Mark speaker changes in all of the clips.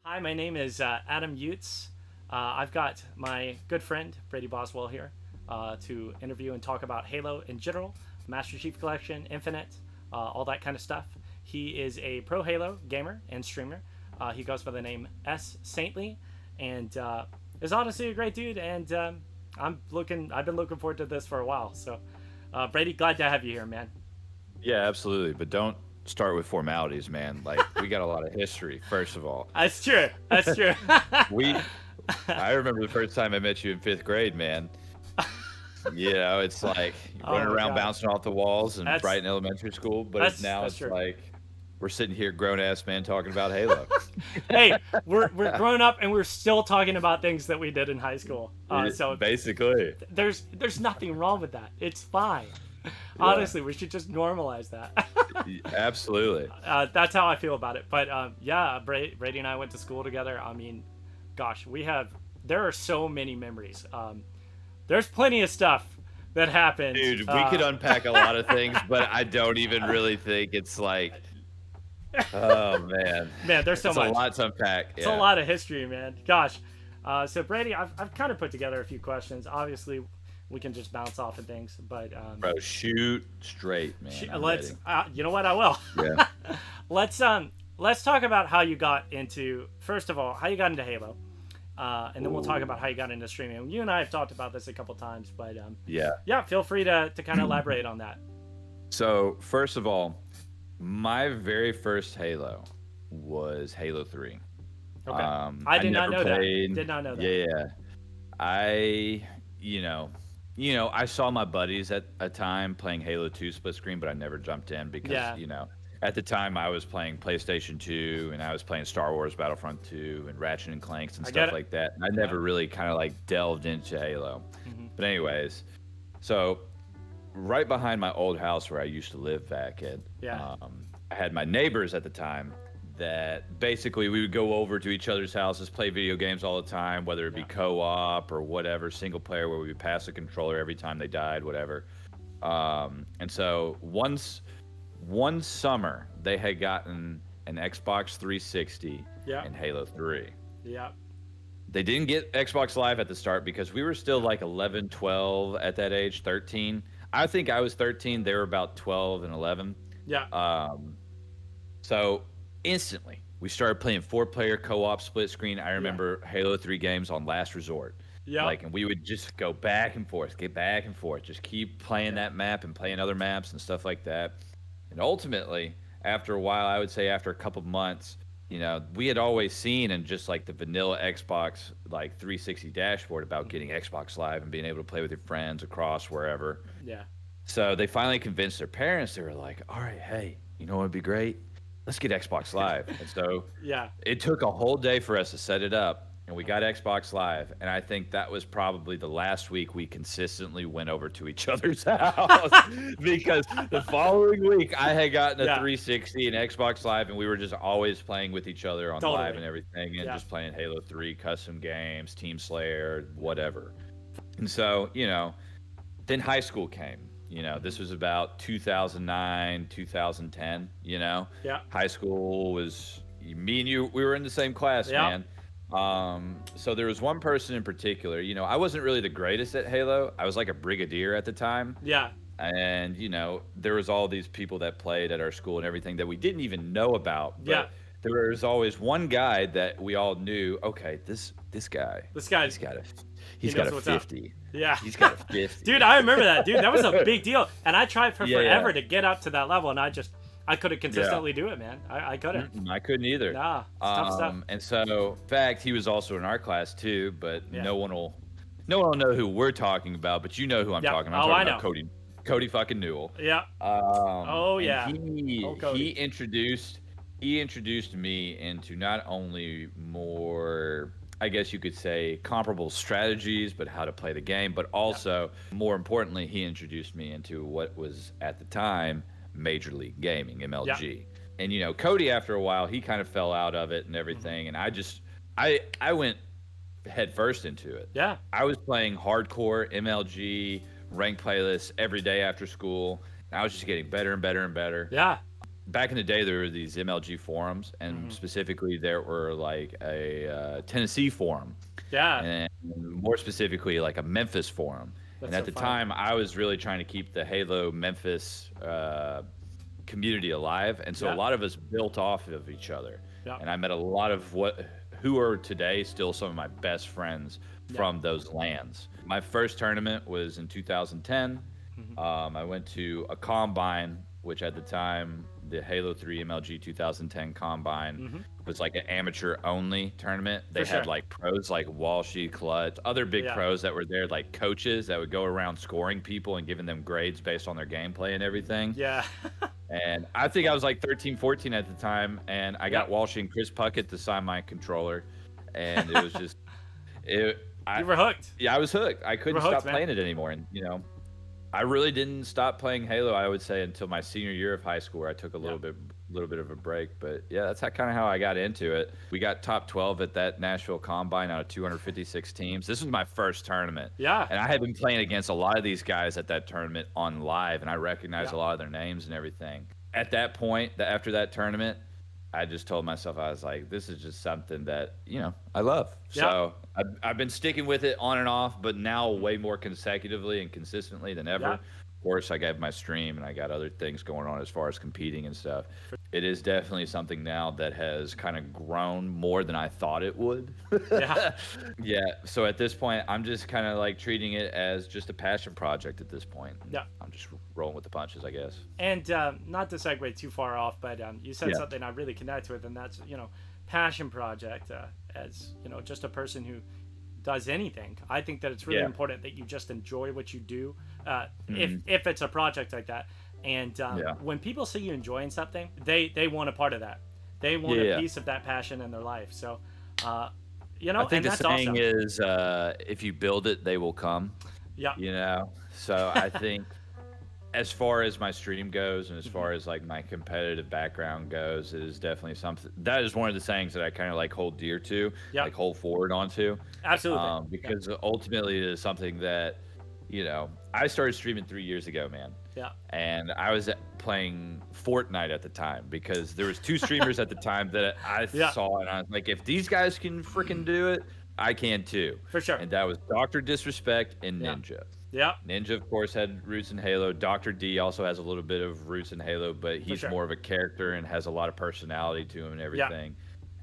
Speaker 1: Hi, my name is Adam Utes. I've got my good friend Brady Boswell here to interview and talk about Halo in general, Master Chief Collection, Infinite, all that kind of stuff. He is a pro Halo gamer and streamer. He goes by the name SSaintly, and is honestly a great dude. And I've been looking forward to this for a while. So, Brady, glad to have you here, man.
Speaker 2: Yeah, absolutely. But don't start with formalities, man. Like we got a lot of history, first of all.
Speaker 1: That's true. That's true.
Speaker 2: We I remember the first time I met you in 5th grade, man. It's like
Speaker 1: Oh
Speaker 2: running
Speaker 1: my
Speaker 2: around
Speaker 1: god,
Speaker 2: bouncing off the walls in
Speaker 1: that's
Speaker 2: Brighton Elementary School, but now
Speaker 1: that's
Speaker 2: it's
Speaker 1: true.
Speaker 2: like we're sitting here grown ass man talking about Halo.
Speaker 1: Hey, we're grown up and we're still talking about things that we did in high school. So
Speaker 2: Basically.
Speaker 1: there's nothing wrong with that. It's fine.
Speaker 2: Yeah.
Speaker 1: Honestly, we should just normalize that.
Speaker 2: Absolutely.
Speaker 1: That's how I feel about it. But yeah, Brady and I went to school together. I mean, gosh, there are so many memories. There's plenty of stuff that happened.
Speaker 2: Dude, we could unpack a lot of things, but I don't even really think it's like, oh man.
Speaker 1: Man, there's so
Speaker 2: It's a
Speaker 1: much.
Speaker 2: lot to unpack.
Speaker 1: It's a
Speaker 2: Yeah.
Speaker 1: lot of history, man. Gosh. So Brady, I've kind of put together a few questions. Obviously, we can just bounce off of things, but
Speaker 2: Bro, shoot straight, man. I'm
Speaker 1: let's.
Speaker 2: ready.
Speaker 1: You know what? I will.
Speaker 2: Yeah.
Speaker 1: Let's talk about how you got into. First of all, how you got into Halo, and then we'll talk about how you got into streaming. You and I have talked about this a couple times, but
Speaker 2: Yeah.
Speaker 1: yeah, feel free to kind of elaborate on that.
Speaker 2: So, first of all, my very first Halo was Halo 3.
Speaker 1: Okay. I did not
Speaker 2: never
Speaker 1: know that.
Speaker 2: played.
Speaker 1: Did not know that.
Speaker 2: Yeah. I, I saw my buddies at a time playing Halo 2 split screen, but I never jumped in because,
Speaker 1: Yeah.
Speaker 2: at the time I was playing PlayStation 2 and I was playing Star Wars Battlefront 2 and Ratchet and Clanks and
Speaker 1: I get
Speaker 2: stuff
Speaker 1: it.
Speaker 2: like that. And I never really kind of like delved into Halo.
Speaker 1: Hmm.
Speaker 2: But anyways, so right behind my old house where I used to live back at,
Speaker 1: Yeah.
Speaker 2: I had my neighbors at the time that basically we would go over to each other's houses, play video games all the time, whether it be
Speaker 1: Yeah.
Speaker 2: co-op or whatever, single player where we would pass the controller every time they died, whatever. And so one summer they had gotten an Xbox 360
Speaker 1: Yeah.
Speaker 2: and Halo 3.
Speaker 1: Yeah.
Speaker 2: They didn't get Xbox Live at the start because we were still like 11, 12 at that age, 13. I think I was 13. They were about 12 and 11.
Speaker 1: Yeah.
Speaker 2: So instantly, we started playing 4-player co-op split screen. I remember Halo 3 games on Last Resort.
Speaker 1: Yeah.
Speaker 2: Like, and we would just go back and forth, get back and forth, just keep playing that map and playing other maps and stuff like that. And ultimately, after a while, I would say after a couple months, we had always seen in just like the vanilla Xbox like 360 dashboard about getting Xbox Live and being able to play with your friends across wherever.
Speaker 1: Yeah.
Speaker 2: So they finally convinced their parents. They were like, "All right, hey, you know what would be great? Let's get Xbox Live." And so
Speaker 1: Yeah.
Speaker 2: it took a whole day for us to set it up, and we got Xbox Live. And I think that was probably the last week we consistently went over to each other's house because the following week I had gotten a
Speaker 1: Yeah.
Speaker 2: 360 and Xbox Live, and we were just always playing with each other on
Speaker 1: Totally.
Speaker 2: live and everything, and
Speaker 1: Yeah.
Speaker 2: just playing Halo 3 custom games, Team Slayer, whatever. And so, then high school came. This was about 2009, 2010,
Speaker 1: Yeah.
Speaker 2: High school was me and you, we were in the same class,
Speaker 1: Yeah.
Speaker 2: man. So there was one person in particular, I wasn't really the greatest at Halo. I was like a brigadier at the time.
Speaker 1: Yeah.
Speaker 2: And, there was all these people that played at our school and everything that we didn't even know about. But
Speaker 1: Yeah.
Speaker 2: there was always one guy that we all knew, okay, this guy,
Speaker 1: This guy.
Speaker 2: he's got
Speaker 1: knows
Speaker 2: a
Speaker 1: what's up.
Speaker 2: 50.
Speaker 1: Yeah.
Speaker 2: He's got a 50.
Speaker 1: Dude, I remember that. Dude, that was a big deal. And I tried for
Speaker 2: Yeah,
Speaker 1: forever
Speaker 2: yeah.
Speaker 1: to get up to that level, and I couldn't consistently do it, man. I couldn't.
Speaker 2: I couldn't either.
Speaker 1: Nah, it's tough stuff.
Speaker 2: And so, in fact, he was also in our class too, but
Speaker 1: Yeah.
Speaker 2: no one will know who we're talking about, but you know who I'm
Speaker 1: Yeah.
Speaker 2: talking about.
Speaker 1: Oh,
Speaker 2: I'm
Speaker 1: I
Speaker 2: talking about
Speaker 1: know.
Speaker 2: Cody fucking Newell.
Speaker 1: Yeah. Oh,
Speaker 2: And
Speaker 1: yeah.
Speaker 2: He
Speaker 1: Oh, Cody.
Speaker 2: he introduced me into not only more, I guess you could say, comparable strategies, but how to play the game, but also more importantly, he introduced me into what was at the time Major League Gaming, MLG. And Cody, after a while, he kind of fell out of it and everything, and I went head first into it.
Speaker 1: Yeah.
Speaker 2: I was playing hardcore MLG ranked playlists every day after school. And I was just getting better and better and better.
Speaker 1: Yeah.
Speaker 2: back in the day, there were these MLG forums, and
Speaker 1: Hmm.
Speaker 2: specifically, there were like a Tennessee forum,
Speaker 1: Yeah,
Speaker 2: and more specifically, like a Memphis forum. And
Speaker 1: that's
Speaker 2: at
Speaker 1: so
Speaker 2: the
Speaker 1: funny.
Speaker 2: time, I was really trying to keep the Halo Memphis community alive, and so a
Speaker 1: Yeah,
Speaker 2: lot of us built off of each other.
Speaker 1: yeah,
Speaker 2: And I met a lot of who are today still some of my best friends
Speaker 1: yeah.
Speaker 2: from those lands. My first tournament was in 2010.
Speaker 1: Hmm.
Speaker 2: I went to a combine, which at the time, the Halo 3 MLG 2010 combine
Speaker 1: Hmm.
Speaker 2: was like an amateur only tournament. They
Speaker 1: For
Speaker 2: had
Speaker 1: sure.
Speaker 2: like pros like Walshy, Klutz, other big
Speaker 1: Yeah,
Speaker 2: pros that were there, like coaches that would go around scoring people and giving them grades based on their gameplay and everything.
Speaker 1: yeah.
Speaker 2: And I think I was like 13, 14 at the time, and I got
Speaker 1: Yep.
Speaker 2: Walshy and Chris Puckett to sign my controller, and it was just it.
Speaker 1: You were hooked.
Speaker 2: Yeah, I was hooked. I
Speaker 1: You were
Speaker 2: couldn't
Speaker 1: hooked,
Speaker 2: stop
Speaker 1: man.
Speaker 2: playing it anymore, and I really didn't stop playing Halo. I would say until my senior year of high school, where I took a
Speaker 1: Yeah.
Speaker 2: little bit of a break. But yeah, that's kind of how I got into it. We got top 12 at that Nashville Combine out of 256 teams. This was my first tournament,
Speaker 1: Yeah.
Speaker 2: and I had been playing against a lot of these guys at that tournament on live, and I recognized
Speaker 1: Yeah.
Speaker 2: a lot of their names and everything. At that point, after that tournament, I just told myself, I was like, this is just something that I love.
Speaker 1: Yeah.
Speaker 2: So I've been sticking with it on and off, but now way more consecutively and consistently than ever.
Speaker 1: Yeah.
Speaker 2: Of course, I got my stream and I got other things going on as far as competing and stuff. It is definitely something now that has kind of grown more than I thought it would.
Speaker 1: Yeah.
Speaker 2: Yeah. So at this point, I'm just kind of like treating it as just a passion project at this point.
Speaker 1: Yeah.
Speaker 2: I'm just rolling with the punches, I guess.
Speaker 1: And not to segue too far off, but you said
Speaker 2: Yeah.
Speaker 1: something I really connect with, and that's passion project. As just a person who does anything, I think that it's really
Speaker 2: Yeah.
Speaker 1: important that you just enjoy what you do. If
Speaker 2: Mhm.
Speaker 1: if it's a project like that, and
Speaker 2: Yeah.
Speaker 1: when people see you enjoying something, they want a part of that. They want a
Speaker 2: Yeah.
Speaker 1: piece of that passion in their life. So, uh,
Speaker 2: I think
Speaker 1: and
Speaker 2: the
Speaker 1: that's
Speaker 2: saying
Speaker 1: awesome.
Speaker 2: is, if you build it, they will come.
Speaker 1: Yeah.
Speaker 2: So I think as far as my stream goes and as
Speaker 1: Mhm.
Speaker 2: far as like my competitive background goes, it is definitely something that is one of the sayings that I kind of like hold dear to,
Speaker 1: Yeah.
Speaker 2: like hold forward onto,
Speaker 1: Absolutely. Yeah.
Speaker 2: because ultimately it is something that I started streaming 3 years ago, man,
Speaker 1: Yeah.
Speaker 2: and I was playing Fortnite at the time because there was two streamers at the time that I
Speaker 1: Yeah.
Speaker 2: saw, and I was like, if these guys can freaking do it, I can too.
Speaker 1: For sure.
Speaker 2: And that was Doctor Disrespect and
Speaker 1: Yeah.
Speaker 2: Ninja.
Speaker 1: Yeah.
Speaker 2: Ninja, of course, had roots in Halo. Dr. D also has a little bit of roots in Halo, but he's
Speaker 1: sure.
Speaker 2: more of a character and has a lot of personality to him and
Speaker 1: Yeah.
Speaker 2: everything.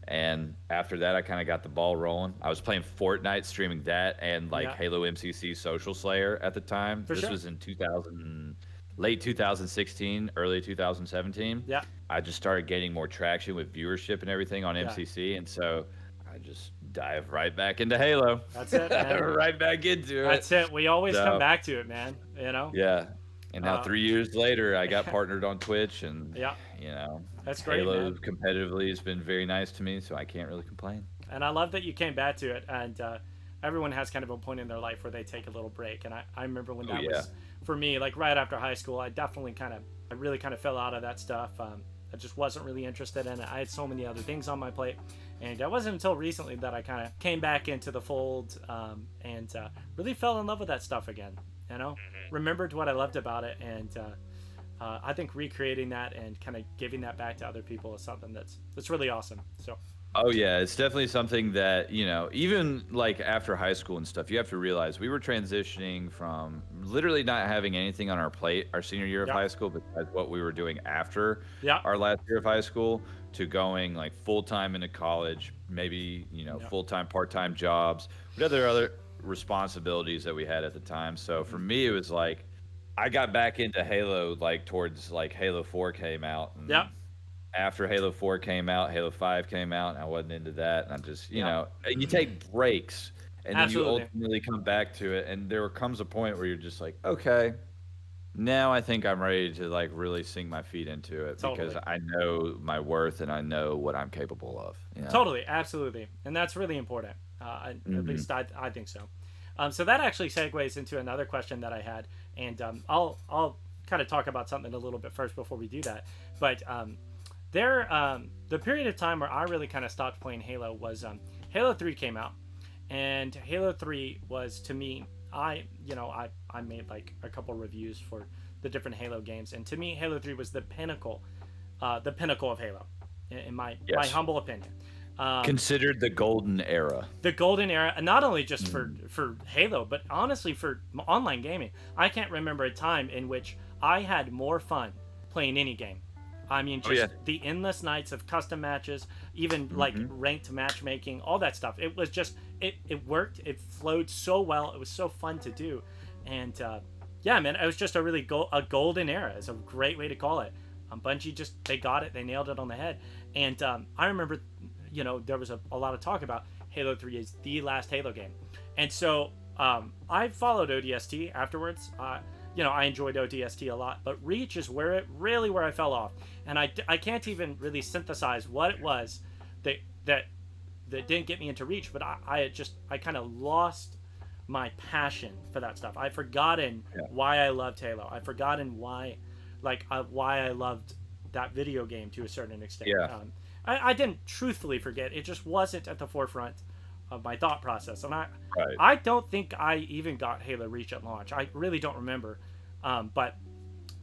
Speaker 2: And after that, I kind of got the ball rolling. I was playing Fortnite, streaming that, and like
Speaker 1: Yeah.
Speaker 2: Halo MCC Social Slayer at the time.
Speaker 1: For
Speaker 2: This
Speaker 1: sure.
Speaker 2: was in late 2016, early 2017.
Speaker 1: Yeah.
Speaker 2: I just started gaining more traction with viewership and everything on
Speaker 1: Yeah.
Speaker 2: MCC, and so I just dive right back into Halo.
Speaker 1: That's it, man.
Speaker 2: Right back into it.
Speaker 1: That's it. We always
Speaker 2: So-
Speaker 1: come back to it, man.
Speaker 2: Yeah. And now
Speaker 1: Uh,
Speaker 2: 3 years later, I got partnered on Twitch, and
Speaker 1: Yeah. That's great,
Speaker 2: Halo
Speaker 1: man.
Speaker 2: competitively has been very nice to me, so I can't really complain.
Speaker 1: And I love that you came back to it. And everyone has kind of a point in their life where they take a little break. And I remember when that
Speaker 2: yeah.
Speaker 1: was for me, like right after high school. I really kind of fell out of that stuff. I just wasn't really interested in it. I had so many other things on my plate. And it wasn't until recently that I kind of came back into the fold and really fell in love with that stuff again. Remembered what I loved about it, and I think recreating that and kind of giving that back to other people is something that's really awesome. So
Speaker 2: Oh yeah, it's definitely something that, even like after high school and stuff, you have to realize we were transitioning from literally not having anything on our plate our senior year of
Speaker 1: Yeah.
Speaker 2: high school besides what we were doing after
Speaker 1: Yeah.
Speaker 2: our last year of high school to going like full-time into college, maybe, full-time, part-time jobs, what other responsibilities that we had at the time. So for me, it was like I got back into Halo like towards like Halo 4 came out. And
Speaker 1: Yeah.
Speaker 2: after Halo 4 came out, Halo 5 came out, and I wasn't into that. And I just,
Speaker 1: Yeah.
Speaker 2: you take breaks and then you
Speaker 1: Absolutely.
Speaker 2: ultimately come back to it. And there comes a point where you're just like, okay, now I think I'm ready to like really sink my feet into it because
Speaker 1: Totally.
Speaker 2: I know my worth and I know what I'm capable of.
Speaker 1: Totally, absolutely, and that's really important. At
Speaker 2: Mhm.
Speaker 1: least I think so. So that actually segues into another question that I had, and I'll kind of talk about something a little bit first before we do that. But the period of time where I really kind of stopped playing Halo was Halo 3 came out, and Halo 3 was to me I made like a couple reviews for the different Halo games, and to me Halo 3 was the pinnacle the pinnacle of Halo, in my
Speaker 2: Yes.
Speaker 1: humble opinion.
Speaker 2: Considered the golden era.
Speaker 1: The golden era, and not only just
Speaker 2: Mm.
Speaker 1: for Halo, but honestly for online gaming. I can't remember a time in which I had more fun playing any game. I mean,
Speaker 2: Oh
Speaker 1: just
Speaker 2: yeah.
Speaker 1: the endless nights of custom matches, even like
Speaker 2: Hmm.
Speaker 1: ranked matchmaking, all that stuff. It was just it worked. It flowed so well. It was so fun to do, and yeah, man, it was just a really a golden era. It's a great way to call it. Bungie just they got it. They nailed it on the head. And I remember, there was a lot of talk about Halo 3 is the last Halo game, and so I followed ODST afterwards. I enjoyed ODST a lot, but Reach is where I fell off, and I can't even really synthesize what it was that that didn't get me into Reach, but I kind of lost my passion for that stuff. I've forgotten
Speaker 2: Yeah.
Speaker 1: why I loved Halo. I've forgotten why I loved that video game to a certain extent.
Speaker 2: Yeah.
Speaker 1: I didn't truthfully forget. It just wasn't at the forefront of my thought process, and
Speaker 2: Right.
Speaker 1: I don't think I even got Halo Reach at launch. I really don't remember, but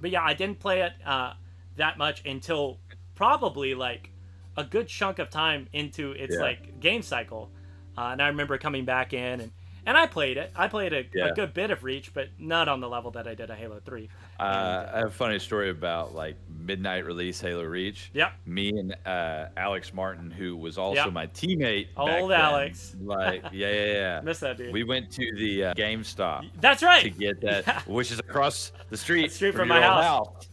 Speaker 1: yeah, I didn't play it that much until probably like a good chunk of time into its
Speaker 2: Yeah.
Speaker 1: like game cycle, and I remember coming back in and I played it. I played a
Speaker 2: Yeah.
Speaker 1: good bit of Reach, but not on the level that I did at Halo 3. And,
Speaker 2: I have a funny story about like midnight release Halo Reach.
Speaker 1: Yep.
Speaker 2: Me and Alex Martin, who was also
Speaker 1: Yep.
Speaker 2: my teammate.
Speaker 1: Old
Speaker 2: back then,
Speaker 1: Alex.
Speaker 2: Like, yeah.
Speaker 1: Miss that dude.
Speaker 2: We went to the GameStop
Speaker 1: That's right.
Speaker 2: to get that,
Speaker 1: Yeah.
Speaker 2: which is across the street,
Speaker 1: From
Speaker 2: your
Speaker 1: my
Speaker 2: old
Speaker 1: house.
Speaker 2: house.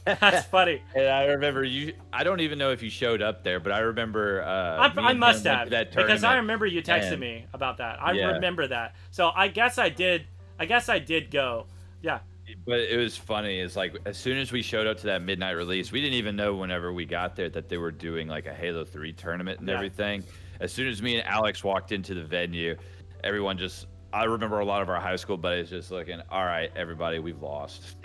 Speaker 1: That's funny.
Speaker 2: And I remember you. I don't even know if you showed up there, but I remember. Me
Speaker 1: I
Speaker 2: and
Speaker 1: must
Speaker 2: him went
Speaker 1: have,
Speaker 2: to that
Speaker 1: because I
Speaker 2: tournament,
Speaker 1: remember you texting
Speaker 2: and-
Speaker 1: me about that. I
Speaker 2: Yeah.
Speaker 1: remember that. So I guess I did. I guess I did go. Yeah.
Speaker 2: But it was funny. It's like as soon as we showed up to that midnight release, we didn't even know whenever we got there that they were doing like a Halo 3 tournament and
Speaker 1: Yeah.
Speaker 2: everything. As soon as me and Alex walked into the venue, everyone just. I remember a lot of our high school buddies just looking. All right, everybody, we've lost.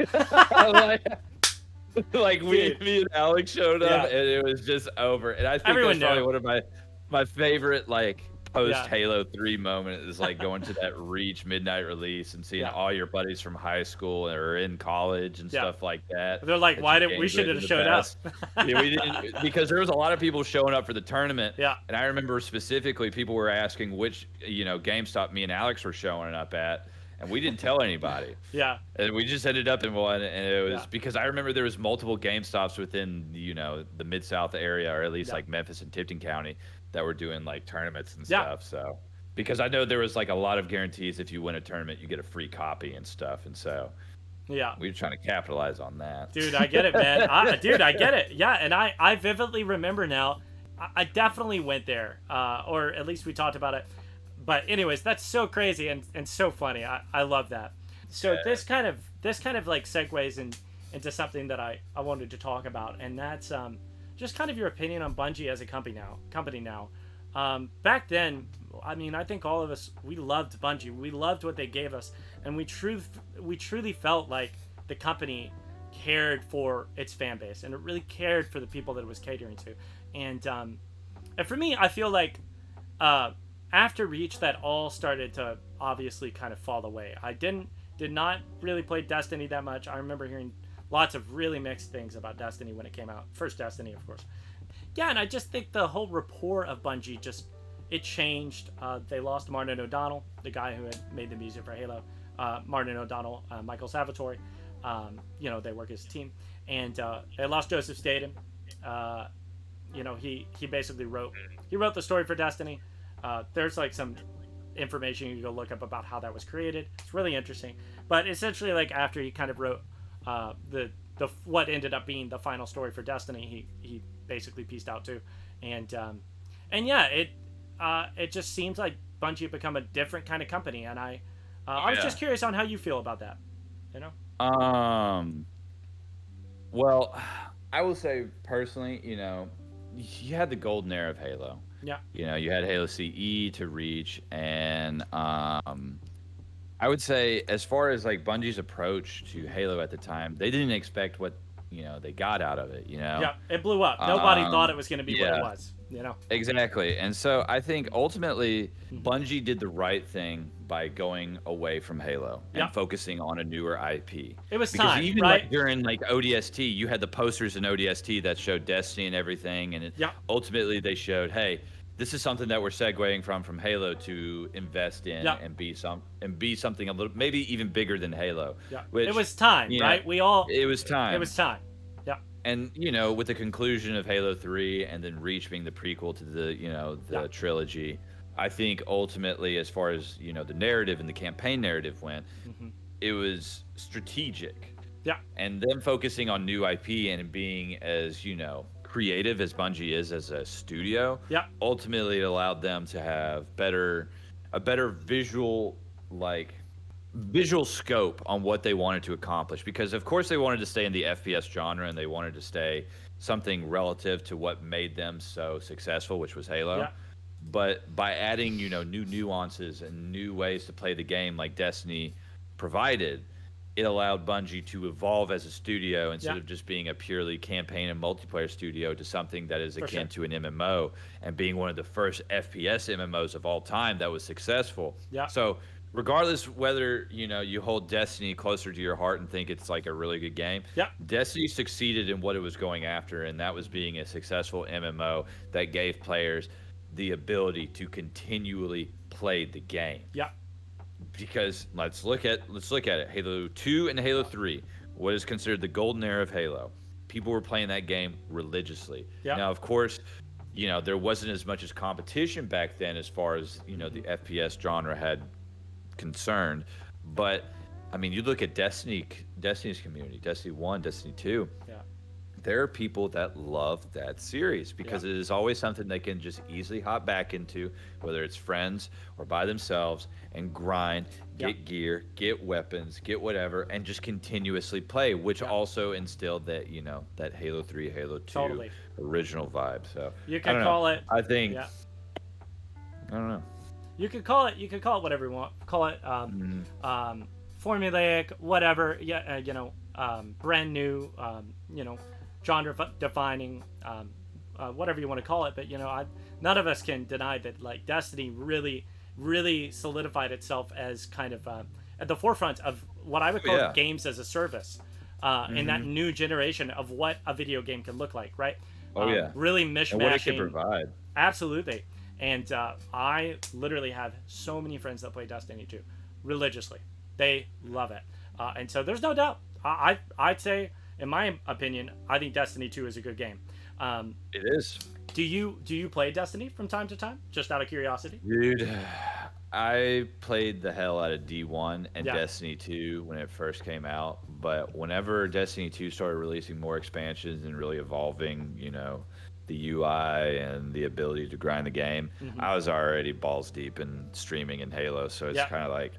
Speaker 2: like
Speaker 1: Dude.
Speaker 2: me and Alex showed up,
Speaker 1: Yeah.
Speaker 2: and it was just over. And I think
Speaker 1: Everyone
Speaker 2: that's probably
Speaker 1: knew.
Speaker 2: one of my favorite like post
Speaker 1: Yeah.
Speaker 2: Halo 3 moment is like going to that Reach midnight release and seeing
Speaker 1: Yeah.
Speaker 2: all your buddies from high school or in college and
Speaker 1: Yeah.
Speaker 2: stuff like that.
Speaker 1: They're like,
Speaker 2: that
Speaker 1: why
Speaker 2: you
Speaker 1: did we
Speaker 2: gamed
Speaker 1: should
Speaker 2: with
Speaker 1: have
Speaker 2: in
Speaker 1: showed
Speaker 2: the
Speaker 1: up?
Speaker 2: past. Yeah, we didn't, because there was a lot of people showing up for the tournament.
Speaker 1: Yeah.
Speaker 2: And I remember specifically people were asking which GameStop me and Alex were showing up at, and we didn't tell anybody.
Speaker 1: Yeah.
Speaker 2: And we just ended up in one, and it was
Speaker 1: Yeah.
Speaker 2: because I remember there was multiple GameStops within the Mid-South area, or at least
Speaker 1: Yeah.
Speaker 2: like Memphis and Tipton County, that were doing like tournaments and
Speaker 1: Yeah.
Speaker 2: stuff. So because I know there was like a lot of guarantees if you win a tournament, you get a free copy and stuff, and so
Speaker 1: Yeah.
Speaker 2: we were trying to capitalize on that.
Speaker 1: Dude, I get it, man. Dude, I get it. Yeah, and I vividly remember now. I definitely went there, or at least we talked about it. But anyways, that's so crazy and so funny. I love that. So
Speaker 2: Yeah.
Speaker 1: this kind of like segues into something that I wanted to talk about, and that's just kind of your opinion on Bungie as a company now. Back then, I mean, I think all of us, we loved Bungie. We loved what they gave us, and we truly felt like the company cared for its fan base, and it really cared for the people that it was catering to. And for me, I feel like after Reach, that all started to obviously kind of fall away. I did not really play Destiny that much. I remember hearing lots of really mixed things about Destiny when it came out. First Destiny, of course. Yeah, and I just think the whole rapport of Bungie it changed. They lost Martin O'Donnell, the guy who had made the music for Halo. Martin O'Donnell, Michael Salvatore, they work as a team. And they lost Joseph Staten. He basically wrote the story for Destiny. There's like some information you can go look up about how that was created. It's really interesting. But essentially, like after he kind of wrote the what ended up being the final story for Destiny, he basically pieced out too. And yeah, it just seems like Bungie had become a different kind of company. And I was
Speaker 2: Yeah.
Speaker 1: just curious on how you feel about that.
Speaker 2: Well, I will say personally, you had the golden era of Halo.
Speaker 1: Yeah.
Speaker 2: You had Halo CE to Reach, and I would say as far as like Bungie's approach to Halo at the time, they didn't expect what they got out of it.
Speaker 1: Yeah, it blew up. Nobody
Speaker 2: Um,
Speaker 1: thought it was going to be what it
Speaker 2: yeah.
Speaker 1: was. You know.
Speaker 2: Exactly. And so I think ultimately
Speaker 1: Hmm.
Speaker 2: Bungie did the right thing by going away from Halo and
Speaker 1: Yep.
Speaker 2: focusing on a newer IP.
Speaker 1: It was
Speaker 2: Because
Speaker 1: time,
Speaker 2: even
Speaker 1: right?
Speaker 2: like during like ODST, you had the posters in ODST that showed Destiny and everything, and
Speaker 1: Yep.
Speaker 2: ultimately they showed, hey, this is something that we're segueing from Halo to invest in
Speaker 1: Yep.
Speaker 2: and be something a little maybe even bigger than Halo,
Speaker 1: Yep. It
Speaker 2: which
Speaker 1: was time,
Speaker 2: you know,
Speaker 1: right? We all.
Speaker 2: it was
Speaker 1: It
Speaker 2: time.
Speaker 1: was time. Yep.
Speaker 2: And with the conclusion of Halo 3 and then Reach being the prequel to the
Speaker 1: Yep.
Speaker 2: trilogy, I think ultimately as far as the narrative and the campaign narrative went,
Speaker 1: Hmm.
Speaker 2: it was strategic.
Speaker 1: Yep.
Speaker 2: And them focusing on new IP and being as creative as Bungie is as a studio,
Speaker 1: Yep.
Speaker 2: ultimately it allowed them to have a better visual scope on what they wanted to accomplish, because of course they wanted to stay in the FPS genre and they wanted to stay something relative to what made them so successful, which was Halo.
Speaker 1: Yep.
Speaker 2: But by adding new nuances and new ways to play the game like Destiny provided, it allowed Bungie to evolve as a studio instead
Speaker 1: Yep.
Speaker 2: of just being a purely campaign and multiplayer studio to something that is
Speaker 1: For
Speaker 2: akin
Speaker 1: sure.
Speaker 2: to an MMO, and being one of the first FPS MMOs of all time that was successful.
Speaker 1: Yep.
Speaker 2: So regardless whether you hold Destiny closer to your heart and think it's like a really good game,
Speaker 1: Yep.
Speaker 2: Destiny succeeded in what it was going after, and that was being a successful MMO that gave players the ability to continually play the game.
Speaker 1: Yep.
Speaker 2: Because let's look at it. Halo 2 and Halo 3, what is considered the golden era of Halo. People were playing that game religiously.
Speaker 1: Yep.
Speaker 2: Now, of course, there wasn't as much as competition back then as far as,
Speaker 1: Hmm.
Speaker 2: the FPS genre had concerned. But I mean, you look at Destiny's community, Destiny 1, Destiny 2,
Speaker 1: Yeah.
Speaker 2: there are people that love that series
Speaker 1: Yeah.
Speaker 2: because it is always something they can just easily hop back into, whether it's friends or by themselves, and grind,
Speaker 1: Yeah.
Speaker 2: get gear, get weapons, get whatever, and just continuously play, which
Speaker 1: Yeah.
Speaker 2: also instilled that Halo 3, Halo 2
Speaker 1: Totally.
Speaker 2: original vibe. So
Speaker 1: You
Speaker 2: I
Speaker 1: could
Speaker 2: don't know.
Speaker 1: call it.
Speaker 2: I think
Speaker 1: Yeah.
Speaker 2: I don't know.
Speaker 1: You could call it. You could call it whatever you want. Call it
Speaker 2: Mhm.
Speaker 1: formulaic, whatever. Yeah. Brand new. Genre defining. Whatever you want to call it. But none of us can deny that like Destiny really, really solidified itself as kind of at the forefront of what I would
Speaker 2: Oh,
Speaker 1: call
Speaker 2: yeah.
Speaker 1: games as a service. In that
Speaker 2: Hmm.
Speaker 1: new generation of what a video game can look like, right?
Speaker 2: Oh yeah.
Speaker 1: Really
Speaker 2: And what it could
Speaker 1: mishmashing.
Speaker 2: provide.
Speaker 1: Absolutely. And I literally have so many friends that play Destiny 2 religiously. They love it. And so there's no doubt. I'd say, in my opinion, I think Destiny 2 is a good game. Um,
Speaker 2: It is.
Speaker 1: do you play Destiny from time to time? Just out of curiosity?
Speaker 2: Dude, I played the hell out of D1 and
Speaker 1: Yeah.
Speaker 2: Destiny 2 when it first came out, but whenever Destiny 2 started releasing more expansions and really evolving, the UI and the ability to grind the game,
Speaker 1: Hmm.
Speaker 2: I was already balls deep in streaming in Halo, so it's
Speaker 1: Yeah.
Speaker 2: kind of like,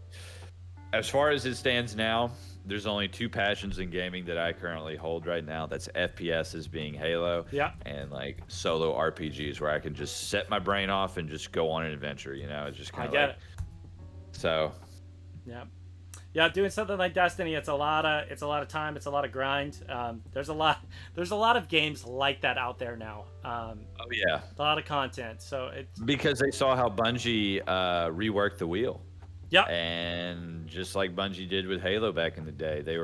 Speaker 2: as far as it stands now, there's only two passions in gaming that I currently hold right now. That's FPSs being Halo,
Speaker 1: Yeah.
Speaker 2: and like solo RPGs where I can just set my brain off and just go on an adventure. It's just
Speaker 1: I
Speaker 2: kind of
Speaker 1: get
Speaker 2: like
Speaker 1: it.
Speaker 2: so.
Speaker 1: Yeah. Yeah, doing something like Destiny, it's a lot of time, it's a lot of grind. There's a lot of games like that out there now.
Speaker 2: Oh yeah,
Speaker 1: A lot of content, so it's
Speaker 2: because they saw how Bungie reworked the wheel.
Speaker 1: yeah.
Speaker 2: And just like Bungie did with Halo back in the day, they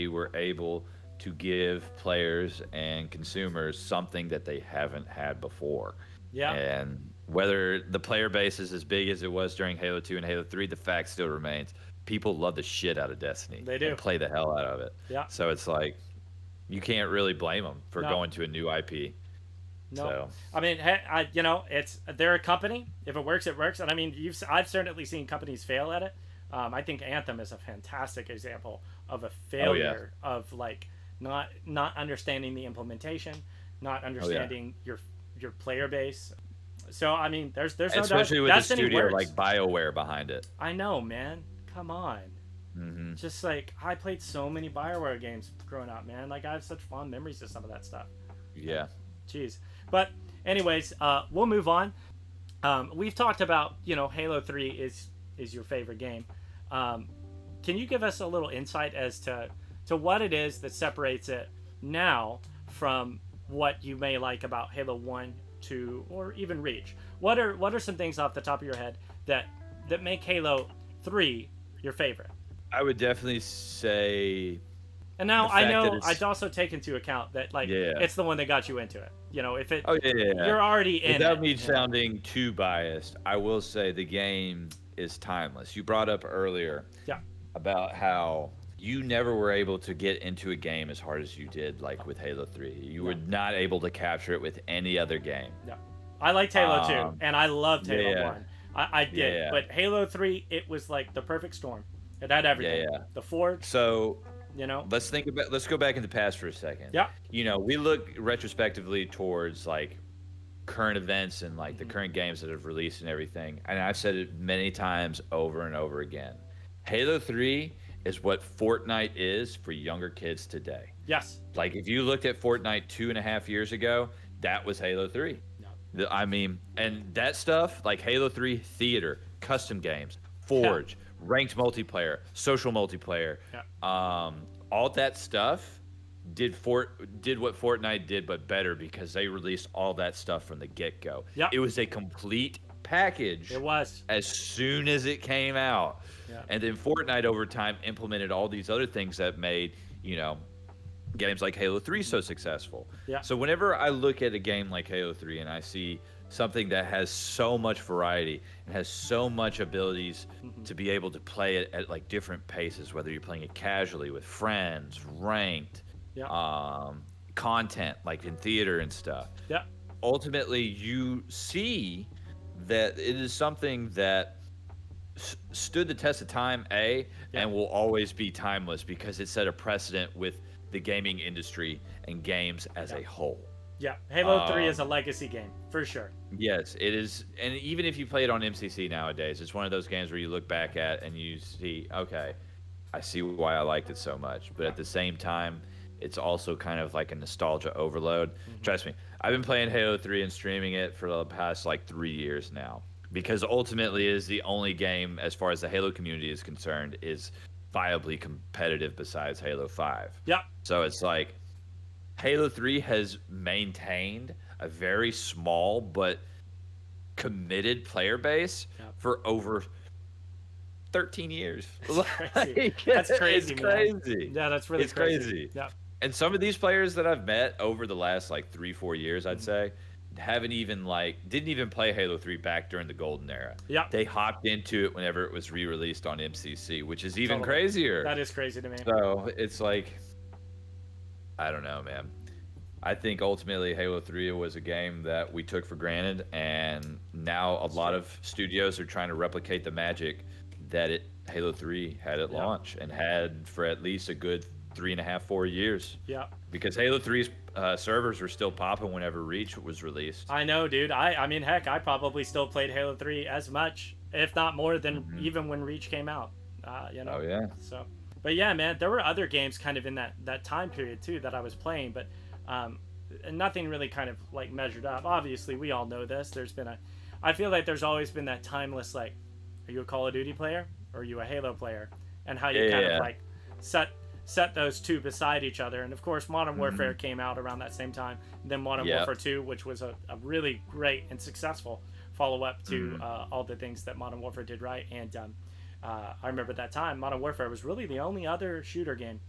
Speaker 2: were able to give players and consumers something that they haven't had before.
Speaker 1: Yeah.
Speaker 2: And whether the player base is as big as it was during Halo 2 and Halo 3, the fact still remains people love the shit out of Destiny
Speaker 1: They do.
Speaker 2: and play the hell out of it.
Speaker 1: Yeah.
Speaker 2: So it's like you can't really blame them for
Speaker 1: No.
Speaker 2: going to a new IP.
Speaker 1: No.
Speaker 2: So
Speaker 1: I mean, hey, they're a company. If it works, it works. And I mean, I've certainly seen companies fail at it. I think Anthem is a fantastic example of a
Speaker 2: oh yeah,
Speaker 1: failure of like not understanding the implementation, not
Speaker 2: oh yeah.
Speaker 1: understanding your player base. So I mean, there's no doubt
Speaker 2: Especially with a
Speaker 1: Destiny
Speaker 2: studio
Speaker 1: works.
Speaker 2: like BioWare behind it.
Speaker 1: I know, man. Come on.
Speaker 2: Hmm.
Speaker 1: Just like I played so many Bioware games growing up, man. Like I have such fond memories of some of that stuff.
Speaker 2: Yeah.
Speaker 1: Jeez. But anyways, we'll move on. We've talked about Halo 3 is your favorite game. Can you give us a little insight as to what it is that separates it now from what you may like about Halo 1 to, or even Reach. What are some things off the top of your head that make Halo 3 your favorite?
Speaker 2: I would definitely say
Speaker 1: And now
Speaker 2: the
Speaker 1: I
Speaker 2: fact that
Speaker 1: know
Speaker 2: it's
Speaker 1: I'd also take into account that like
Speaker 2: yeah.
Speaker 1: it's the one that got you into it. You know, if it
Speaker 2: Oh yeah.
Speaker 1: you're already in
Speaker 2: Without
Speaker 1: it.
Speaker 2: me
Speaker 1: You know?
Speaker 2: sounding too biased, I will say the game is timeless. You brought up earlier
Speaker 1: Yeah.
Speaker 2: about how you never were able to get into a game as hard as you did, like with Halo 3. You were not able to capture it with any other game.
Speaker 1: Yeah. I liked Halo 2 and I loved Halo
Speaker 2: yeah,
Speaker 1: 1. I did,
Speaker 2: yeah,
Speaker 1: but Halo 3 it was like the perfect storm. It had everything.
Speaker 2: yeah.
Speaker 1: The Forge,
Speaker 2: So
Speaker 1: you know.
Speaker 2: let's go back in the past for a second.
Speaker 1: Yeah.
Speaker 2: You know, we look retrospectively towards like current events and like the current games that have released and everything. And I've said it many times over and over again. Halo 3 is what Fortnite is for younger kids today.
Speaker 1: Yes.
Speaker 2: Like if you looked at Fortnite 2.5 years ago, that was Halo 3.
Speaker 1: Yeah.
Speaker 2: I mean, and that stuff like Halo 3 theater, custom games, Forge, ranked multiplayer, social multiplayer, all that stuff did what Fortnite did, but better because they released all that stuff from the get-go.
Speaker 1: Yep.
Speaker 2: It was a complete package.
Speaker 1: It was.
Speaker 2: As soon as it came out.
Speaker 1: Yeah.
Speaker 2: And then Fortnite over time implemented all these other things that made, you know, games like Halo 3 so successful.
Speaker 1: Yeah.
Speaker 2: So whenever I look at a game like Halo 3 and I see something that has so much variety and has so much abilities to be able to play it at like different paces, whether you're playing it casually with friends, ranked, content like in theater and stuff.
Speaker 1: Yeah.
Speaker 2: Ultimately, you see that it is something that stood the test of time, and will always be timeless because it set a precedent with the gaming industry and games as a whole.
Speaker 1: Yeah, Halo 3 is a legacy game, for sure.
Speaker 2: Yes, it is. And even if you play it on MCC nowadays, it's one of those games where you look back at and you see, okay, I see why I liked it so much. But at the same time, it's also kind of like a nostalgia overload. Trust me, I've been playing Halo 3 and streaming it for the past like 3 years now. Because ultimately it is the only game, as far as the Halo community is concerned, is viably competitive besides Halo 5.
Speaker 1: Yeah.
Speaker 2: So it's like Halo 3 has maintained a very small but committed player base for over 13 years.
Speaker 1: That's crazy. That's crazy,
Speaker 2: It's
Speaker 1: man.
Speaker 2: crazy.
Speaker 1: Yeah, that's really
Speaker 2: crazy.
Speaker 1: Yeah.
Speaker 2: And some of these players that I've met over the last like 3-4 years, I'd say, didn't even play Halo 3 back during the golden era.
Speaker 1: Yeah.
Speaker 2: They hopped into it whenever it was re-released on MCC, which is even crazier.
Speaker 1: That is crazy to me.
Speaker 2: So it's like, I don't know, man. I think ultimately Halo 3 was a game that we took for granted, and now a lot of studios are trying to replicate the magic that Halo 3 had at launch and had for at least a good 3.5-4 years.
Speaker 1: Yeah.
Speaker 2: Because Halo 3's servers were still popping whenever Reach was released.
Speaker 1: I know, dude. I mean, heck, I probably still played Halo 3 as much, if not more, than even when Reach came out. You know.
Speaker 2: Oh yeah.
Speaker 1: So, but yeah, man, there were other games kind of in that time period too that I was playing, but nothing really kind of like measured up. Obviously, we all know this. I feel like there's always been that timeless like, are you a Call of Duty player or are you a Halo player, and how you kind of like set those two beside each other. And of course Modern Warfare came out around that same time, and then Modern Warfare 2, which was a really great and successful follow-up to all the things that Modern Warfare did right. And I remember at that time Modern Warfare was really the only other shooter game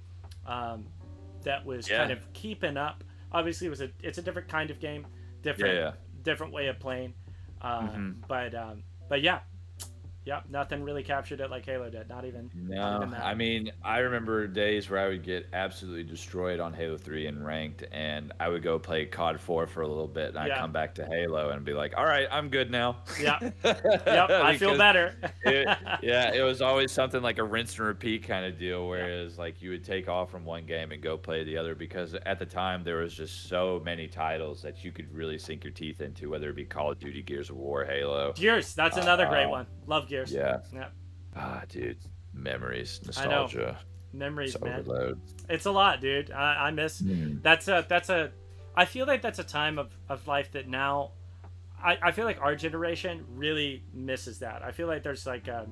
Speaker 1: that was kind of keeping up. Obviously it's a different kind of game, different way of playing, but yeah, nothing really captured it like Halo did. Not even that.
Speaker 2: I mean, I remember days where I would get absolutely destroyed on Halo 3 and ranked, and I would go play COD 4 for a little bit, and I'd come back to Halo and be like, all right, I'm good now.
Speaker 1: Yeah. Yep, I feel better.
Speaker 2: It was always something like a rinse and repeat kind of deal, whereas like you would take off from one game and go play the other, because at the time there was just so many titles that you could really sink your teeth into, whether it be Call of Duty, Gears of War, Halo.
Speaker 1: Gears, that's another great one. Love Gears.
Speaker 2: Yeah.
Speaker 1: Yeah.
Speaker 2: Dude, memories, nostalgia.
Speaker 1: I know. Memories, man.
Speaker 2: Overload.
Speaker 1: It's a lot, dude. I miss. That's a. I feel like that's a time of life that now, I feel like our generation really misses that. I feel like there's like a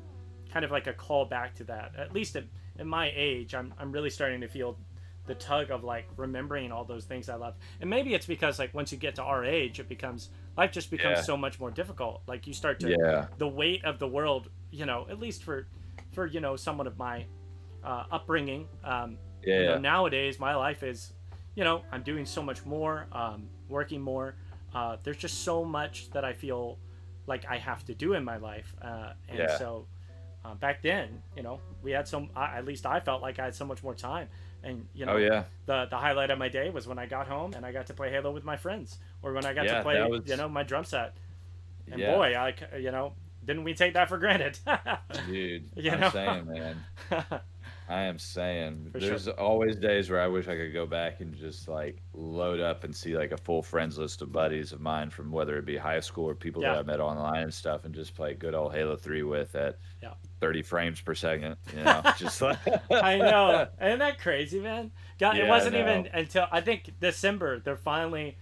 Speaker 1: kind of like a call back to that. At least in my age, I'm really starting to feel the tug of like remembering all those things I love. And maybe it's because like once you get to our age, it becomes life just becomes
Speaker 2: Yeah.
Speaker 1: so much more difficult. Like you start to,
Speaker 2: Yeah.
Speaker 1: the weight of the world, at least for someone of my upbringing.
Speaker 2: Yeah.
Speaker 1: Nowadays my life is, I'm doing so much more, working more. There's just so much that I feel like I have to do in my life, and
Speaker 2: Yeah.
Speaker 1: so back then, we had at least I felt like I had so much more time, and
Speaker 2: Oh yeah.
Speaker 1: the highlight of my day was when I got home and I got to play Halo with my friends, or when I got to
Speaker 2: Yeah.
Speaker 1: play,
Speaker 2: That was.
Speaker 1: my drum set. And
Speaker 2: Yeah.
Speaker 1: boy, didn't we take that for granted?
Speaker 2: Dude,
Speaker 1: you
Speaker 2: I'm
Speaker 1: know,
Speaker 2: saying, man. I am saying
Speaker 1: for sure.
Speaker 2: there's always days where I wish I could go back and just like load up and see like a full friends list of buddies of mine from whether it be high school or people that
Speaker 1: Yeah,
Speaker 2: I met online and stuff and just play good old Halo 3 with at
Speaker 1: yeah.
Speaker 2: 30 frames per second, just like
Speaker 1: I know, isn't that crazy, man? God, it
Speaker 2: Yeah,
Speaker 1: wasn't even
Speaker 2: no.
Speaker 1: until I think December they're finally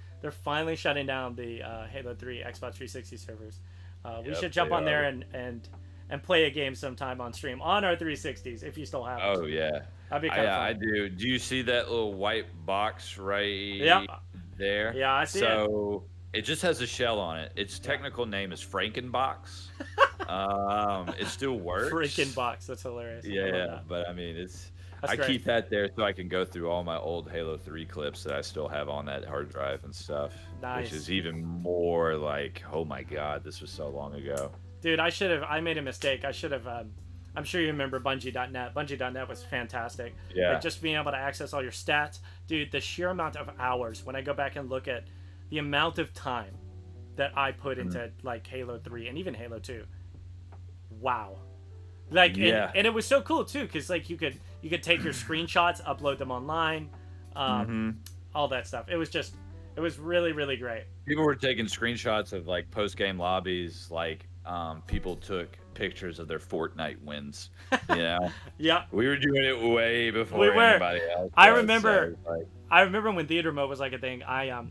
Speaker 1: shutting down the Halo 3 Xbox 360 servers. We
Speaker 2: Yep,
Speaker 1: should jump
Speaker 2: they
Speaker 1: on there
Speaker 2: are.
Speaker 1: and play a game sometime on stream on our 360s if you still have them.
Speaker 2: Oh yeah.
Speaker 1: That'd be kind of
Speaker 2: I
Speaker 1: fun.
Speaker 2: do. Do you see that little white box
Speaker 1: Yep.
Speaker 2: right there?
Speaker 1: Yeah, I see it.
Speaker 2: So it just has a shell on it. Its
Speaker 1: Yeah.
Speaker 2: technical name is Frankenbox. It still
Speaker 1: Freaking
Speaker 2: works.
Speaker 1: box. That's hilarious. I love
Speaker 2: Yeah,
Speaker 1: that.
Speaker 2: but I mean,
Speaker 1: That's
Speaker 2: I
Speaker 1: great.
Speaker 2: keep that there so I can go through all my old Halo 3 clips that I still have on that hard drive and stuff, which
Speaker 1: Nice.
Speaker 2: is even more like, oh my God, this was so long ago.
Speaker 1: Dude, I made a mistake. I should have. I'm sure you remember Bungie.net. Bungie.net was fantastic. Like
Speaker 2: Yeah.
Speaker 1: just being able to access all your stats. Dude, the sheer amount of hours, when I go back and look at the amount of time that I put
Speaker 2: Mhm.
Speaker 1: into like Halo 3 and even Halo 2. Wow. Like
Speaker 2: Yeah.
Speaker 1: and it was so cool too, because like you could take your screenshots, upload them online, um,
Speaker 2: hmm
Speaker 1: all that stuff. It was really, really great.
Speaker 2: People were taking screenshots of like post game lobbies, like people took pictures of their Fortnite wins. You know,
Speaker 1: Yeah,
Speaker 2: we were doing it way before
Speaker 1: we were.
Speaker 2: anybody else
Speaker 1: I
Speaker 2: was.
Speaker 1: remember.
Speaker 2: So like,
Speaker 1: I remember when theater mode was like a thing. I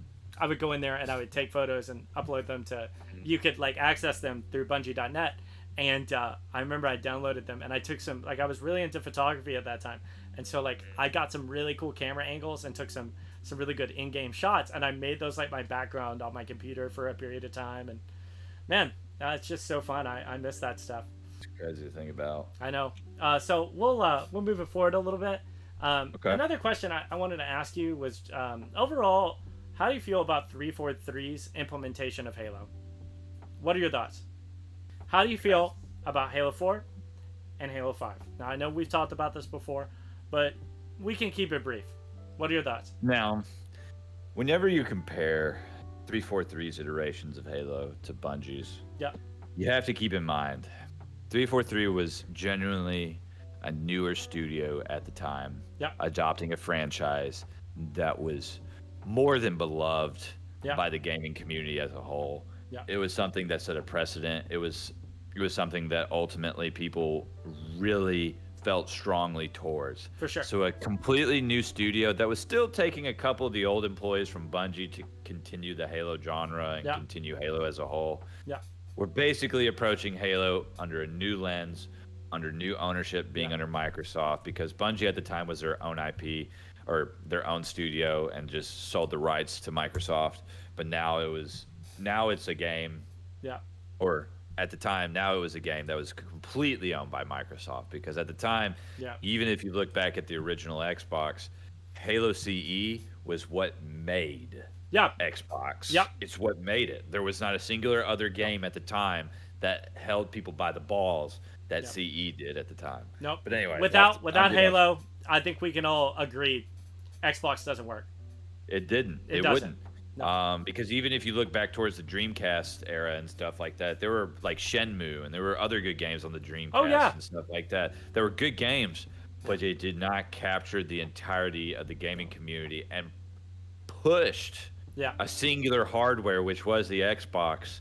Speaker 1: would go in there and I would take photos and upload them to. You could like access them through Bungie.net, and I remember I downloaded them and I took some. Like I was really into photography at that time, and so like I got some really cool camera angles and took some really good in-game shots, and I made those like my background on my computer for a period of time. And man, it's just so fun. I miss that stuff.
Speaker 2: it's crazy to think about.
Speaker 1: I know. So we'll move it forward a little bit.
Speaker 2: Okay.
Speaker 1: Another question I wanted to ask you was overall, how do you feel about 343's implementation of Halo? What are your thoughts? How do you feel about Halo 4 and Halo 5? Now I know we've talked about this before, but we can keep it brief. What are your thoughts?
Speaker 2: Now, whenever you compare 343's iterations of Halo to Bungie's,
Speaker 1: Yeah,
Speaker 2: you have to keep in mind 343 was genuinely a newer studio at the time,
Speaker 1: yeah,
Speaker 2: adopting a franchise that was more than beloved
Speaker 1: yeah,
Speaker 2: by the gaming community as a whole.
Speaker 1: yeah,
Speaker 2: It was something that set a precedent. It was something that ultimately people really felt strongly towards.
Speaker 1: for sure.
Speaker 2: So a completely new studio that was still taking a couple of the old employees from Bungie to continue the Halo genre and
Speaker 1: Yeah,
Speaker 2: continue Halo as a whole.
Speaker 1: yeah,
Speaker 2: We're basically approaching Halo under a new lens, under new ownership being
Speaker 1: yeah,
Speaker 2: under Microsoft, because Bungie at the time was their own IP or their own studio and just sold the rights to Microsoft. But now it's a game,
Speaker 1: yeah,
Speaker 2: or at the time, now it was a game that was completely owned by Microsoft, because at the time,
Speaker 1: yeah,
Speaker 2: even if you look back at the original Xbox, Halo CE was what made
Speaker 1: yeah,
Speaker 2: Xbox.
Speaker 1: yeah.
Speaker 2: It's what made it. There was not a singular other game at the time that held people by the balls that
Speaker 1: Yeah.
Speaker 2: CE did at the time.
Speaker 1: Nope.
Speaker 2: But anyway,
Speaker 1: Without
Speaker 2: I'm getting off.
Speaker 1: Halo, I think we can all agree Xbox doesn't work.
Speaker 2: It didn't.
Speaker 1: It
Speaker 2: It
Speaker 1: doesn't.
Speaker 2: wouldn't.
Speaker 1: No.
Speaker 2: Because even if you look back towards the Dreamcast era and stuff like that, there were like Shenmue and there were other good games on the Dreamcast
Speaker 1: Oh yeah.
Speaker 2: and stuff like that. There were good games, but they did not capture the entirety of the gaming community and pushed
Speaker 1: Yeah.
Speaker 2: a singular hardware, which was the Xbox,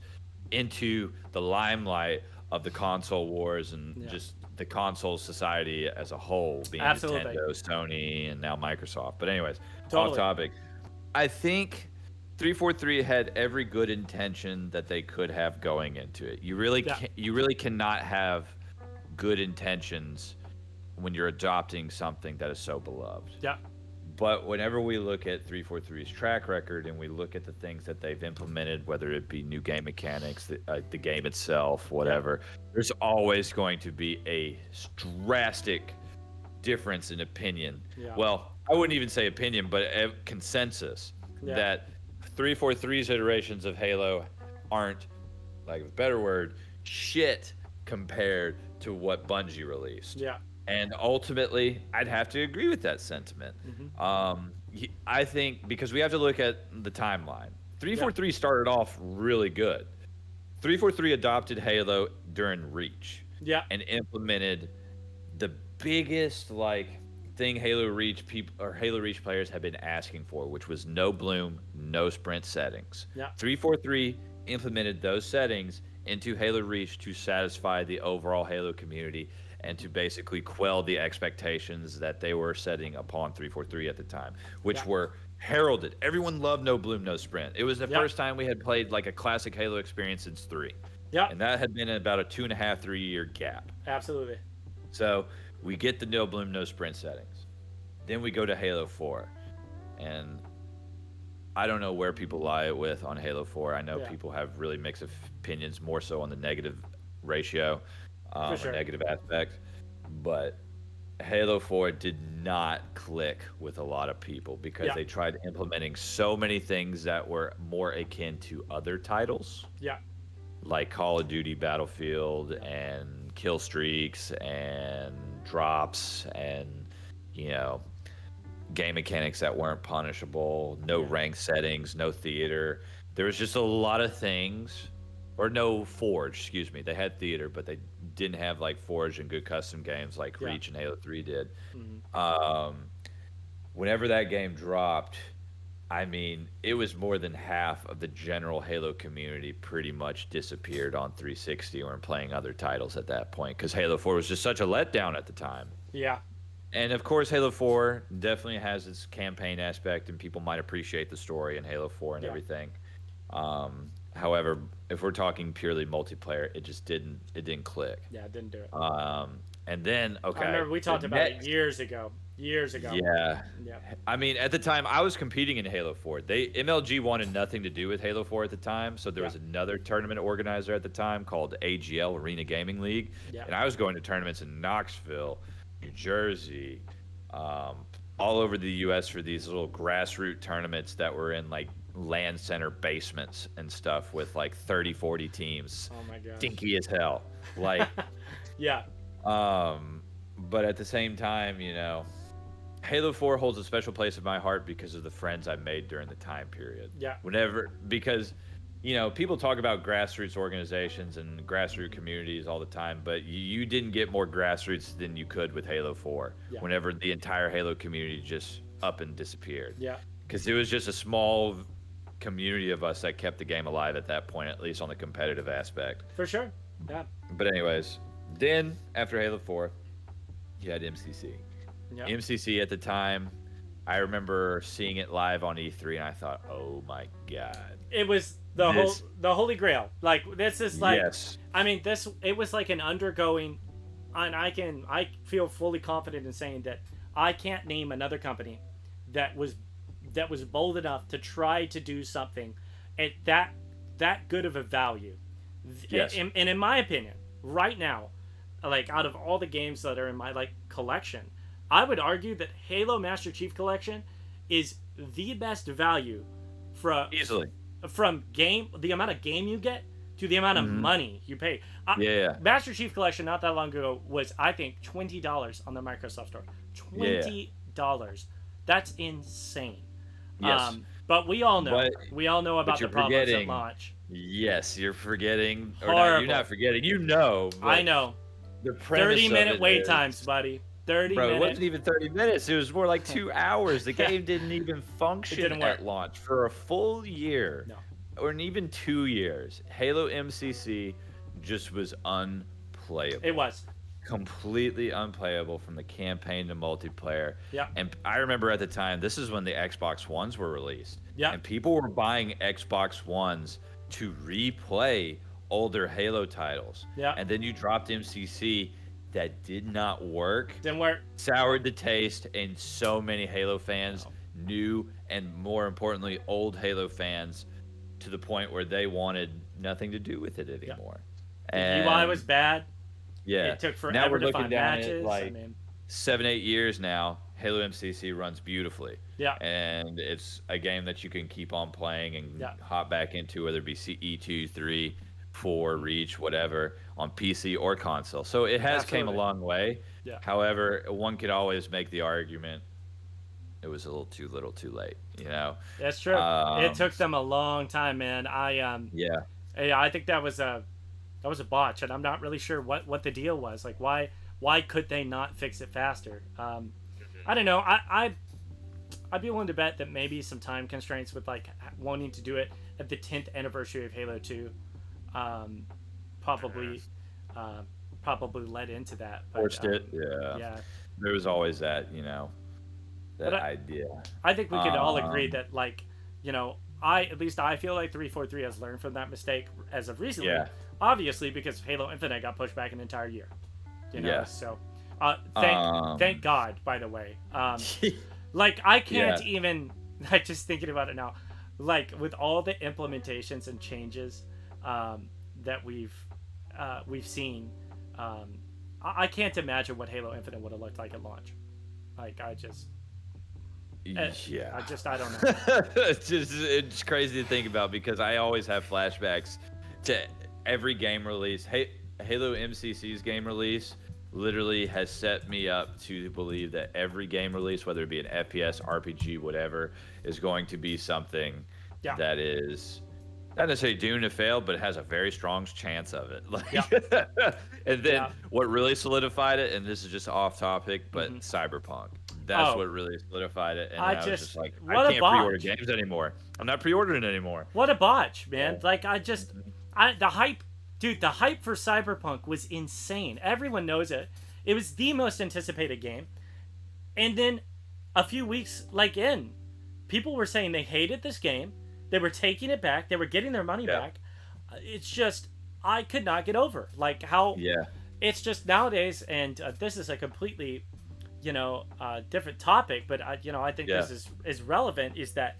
Speaker 2: into the limelight of the console wars and
Speaker 1: Yeah.
Speaker 2: just the console society as a whole, being
Speaker 1: Absolutely.
Speaker 2: Nintendo, Sony, and now Microsoft. But anyways,
Speaker 1: Totally.
Speaker 2: off topic. I think 343 had every good intention that they could have going into it.
Speaker 1: Yeah.
Speaker 2: You really cannot have good intentions when you're adopting something that is so beloved.
Speaker 1: Yeah.
Speaker 2: But whenever we look at 343's track record and we look at the things that they've implemented, whether it be new game mechanics, the game itself, whatever, there's always going to be a drastic difference in opinion.
Speaker 1: Yeah.
Speaker 2: Well, I wouldn't even say opinion, but a consensus that 343's iterations of Halo aren't, like a better word, shit compared to what Bungie released.
Speaker 1: Yeah.
Speaker 2: And ultimately, I'd have to agree with that sentiment. I think because we have to look at the timeline. 343 started off really good. 343 adopted Halo during Reach.
Speaker 1: Yeah.
Speaker 2: And implemented the biggest thing Halo Reach players have been asking for, which was no bloom, no sprint settings.
Speaker 1: Yeah.
Speaker 2: 343 implemented those settings into Halo Reach to satisfy the overall Halo community and to basically quell the expectations that they were setting upon 343 at the time, which were heralded. Everyone loved no bloom, no sprint. It was the first time we had played like a classic Halo experience since 3.
Speaker 1: Yeah.
Speaker 2: And that had been about a 2.5, 3 year gap.
Speaker 1: Absolutely.
Speaker 2: So we get the no bloom, no sprint settings. Then we go to Halo 4. And I don't know where people lie with on Halo 4. I know people have really mixed opinions, more so on the negative ratio. Or negative aspect, but Halo 4 did not click with a lot of people because they tried implementing so many things that were more akin to other titles, like Call of Duty, Battlefield, and kill streaks and drops, and game mechanics that weren't punishable, no rank settings, no theater. There was just a lot of things. Or no Forge, excuse me. They had theater, but they didn't have like Forge and good custom games like Reach and Halo 3 did. Whenever that game dropped, I mean, it was more than half of the general Halo community pretty much disappeared on 360 or playing other titles at that point because Halo 4 was just such a letdown at the time.
Speaker 1: Yeah.
Speaker 2: And of course, Halo 4 definitely has its campaign aspect, and people might appreciate the story in Halo 4 and everything. However, if we're talking purely multiplayer, it just didn't click.
Speaker 1: Yeah, it didn't do it.
Speaker 2: And then I
Speaker 1: remember we talked about it years ago.
Speaker 2: Yeah. I mean, at the time, I was competing in Halo 4. MLG wanted nothing to do with Halo 4 at the time, so there was another tournament organizer at the time called AGL, Arena Gaming League, and I was going to tournaments in Knoxville, New Jersey, all over the U.S. for these little grassroots tournaments that were in like LAN center basements and stuff with like 30, 40 teams.
Speaker 1: Oh my gosh.
Speaker 2: Stinky as hell. Like, but at the same time, Halo 4 holds a special place in my heart because of the friends I made during the time period.
Speaker 1: Yeah.
Speaker 2: Because people talk about grassroots organizations and grassroots communities all the time, but you didn't get more grassroots than you could with Halo 4 whenever the entire Halo community just up and disappeared.
Speaker 1: Yeah.
Speaker 2: Because it was just a small community of us that kept the game alive at that point, at least on the competitive aspect.
Speaker 1: For sure. Yeah.
Speaker 2: But anyways, then after Halo 4, you had MCC. Yeah. MCC at the time, I remember seeing it live on E3, and I thought, "Oh my god!"
Speaker 1: It was the holy grail. Like this is like, I mean, it was like an undergoing, and I feel fully confident in saying that I can't name another company that was bold enough to try to do something at that good of a value.
Speaker 2: Yes.
Speaker 1: And in my opinion, right now, like out of all the games that are in my collection, I would argue that Halo Master Chief Collection is the best value
Speaker 2: easily
Speaker 1: from the amount of game you get to the amount of money you pay. Master Chief Collection not that long ago was, I think, $20 on the Microsoft Store. $20. That's insane.
Speaker 2: Yes.
Speaker 1: But we all know about the problems at launch.
Speaker 2: Yes, you're forgetting.
Speaker 1: Horrible.
Speaker 2: You're not forgetting. You know.
Speaker 1: I know.
Speaker 2: The 30-minute
Speaker 1: wait times, buddy. 30 minutes.
Speaker 2: It wasn't even 30 minutes. It was more like 2 hours. The game didn't even function at launch for a full year.
Speaker 1: No.
Speaker 2: Or even 2 years. Halo MCC just was unplayable.
Speaker 1: It was.
Speaker 2: Completely unplayable from the campaign to multiplayer.
Speaker 1: Yeah.
Speaker 2: And I remember at the time, this is when the Xbox Ones were released.
Speaker 1: Yeah.
Speaker 2: And people were buying Xbox Ones to replay older Halo titles.
Speaker 1: Yeah.
Speaker 2: And then you dropped MCC, that did not work,
Speaker 1: Didn't work.
Speaker 2: soured the taste, and so many Halo fans,
Speaker 1: No.
Speaker 2: new and more importantly, old Halo fans, to the point where they wanted nothing to do with it
Speaker 1: Yeah.
Speaker 2: anymore.
Speaker 1: The UI was
Speaker 2: And
Speaker 1: bad.
Speaker 2: yeah,
Speaker 1: It took
Speaker 2: now
Speaker 1: forever
Speaker 2: we're
Speaker 1: to
Speaker 2: looking
Speaker 1: find
Speaker 2: down at
Speaker 1: matches. I
Speaker 2: like
Speaker 1: mean,
Speaker 2: 7, 8 years now. Halo MCC runs beautifully,
Speaker 1: yeah,
Speaker 2: and it's a game that you can keep on playing and
Speaker 1: yeah,
Speaker 2: hop back into, whether it be CE2, 3, 4, Reach, whatever, on PC or console. So it has came a
Speaker 1: absolutely.
Speaker 2: long way.
Speaker 1: Yeah,
Speaker 2: However, one could always make the argument it was a little too late, you know?
Speaker 1: that's true. It
Speaker 2: Um,
Speaker 1: took them a long time, man.
Speaker 2: yeah,
Speaker 1: Yeah, I think that was a botch, and I'm not really sure what the deal was. Like, why could they not fix it faster? I don't know. I'd be willing to bet that maybe some time constraints with like wanting to do it at the 10th anniversary of Halo 2, um, probably probably led into that. But
Speaker 2: forced it. Yeah,
Speaker 1: yeah,
Speaker 2: there was always that, you know,
Speaker 1: but
Speaker 2: that idea.
Speaker 1: I think we could all agree
Speaker 2: Um,
Speaker 1: that like, you know, at least I feel like 343 has learned from that mistake as of recently.
Speaker 2: yeah,
Speaker 1: Obviously, because Halo Infinite got pushed back an entire year. You know,
Speaker 2: yeah.
Speaker 1: so
Speaker 2: Um,
Speaker 1: thank God, by the way. Like I
Speaker 2: yeah,
Speaker 1: can't even like just thinking about it now, like with all the implementations and changes that we've seen, I can't imagine what Halo Infinite would have looked like at launch. Like
Speaker 2: yeah.
Speaker 1: I don't know.
Speaker 2: It's crazy to think about because I always have flashbacks to every game release. Halo MCC's game release literally has set me up to believe that every game release, whether it be an FPS, RPG, whatever, is going to be something
Speaker 1: Yeah,
Speaker 2: that is not necessarily doomed to fail, but has a very strong chance of it. Like,
Speaker 1: yeah,
Speaker 2: and then
Speaker 1: yeah.
Speaker 2: what really solidified it, and this is just off topic, but
Speaker 1: Hmm.
Speaker 2: Cyberpunk. That's
Speaker 1: Oh,
Speaker 2: what really solidified it. And
Speaker 1: I
Speaker 2: I was just
Speaker 1: just
Speaker 2: like, I
Speaker 1: what a
Speaker 2: can't pre-order
Speaker 1: botch.
Speaker 2: games anymore. I'm not pre-ordering anymore.
Speaker 1: What a botch, man.
Speaker 2: Yeah.
Speaker 1: Like the hype, dude, the hype for Cyberpunk was insane. Everyone knows it. It was the most anticipated game. And then a few weeks people were saying they hated this game. They were taking it back. They were getting their money
Speaker 2: Yeah.
Speaker 1: back. It's just I could not get over like how
Speaker 2: Yeah.
Speaker 1: it's just nowadays, and this is a completely different topic, but I think
Speaker 2: Yeah.
Speaker 1: this is relevant, is that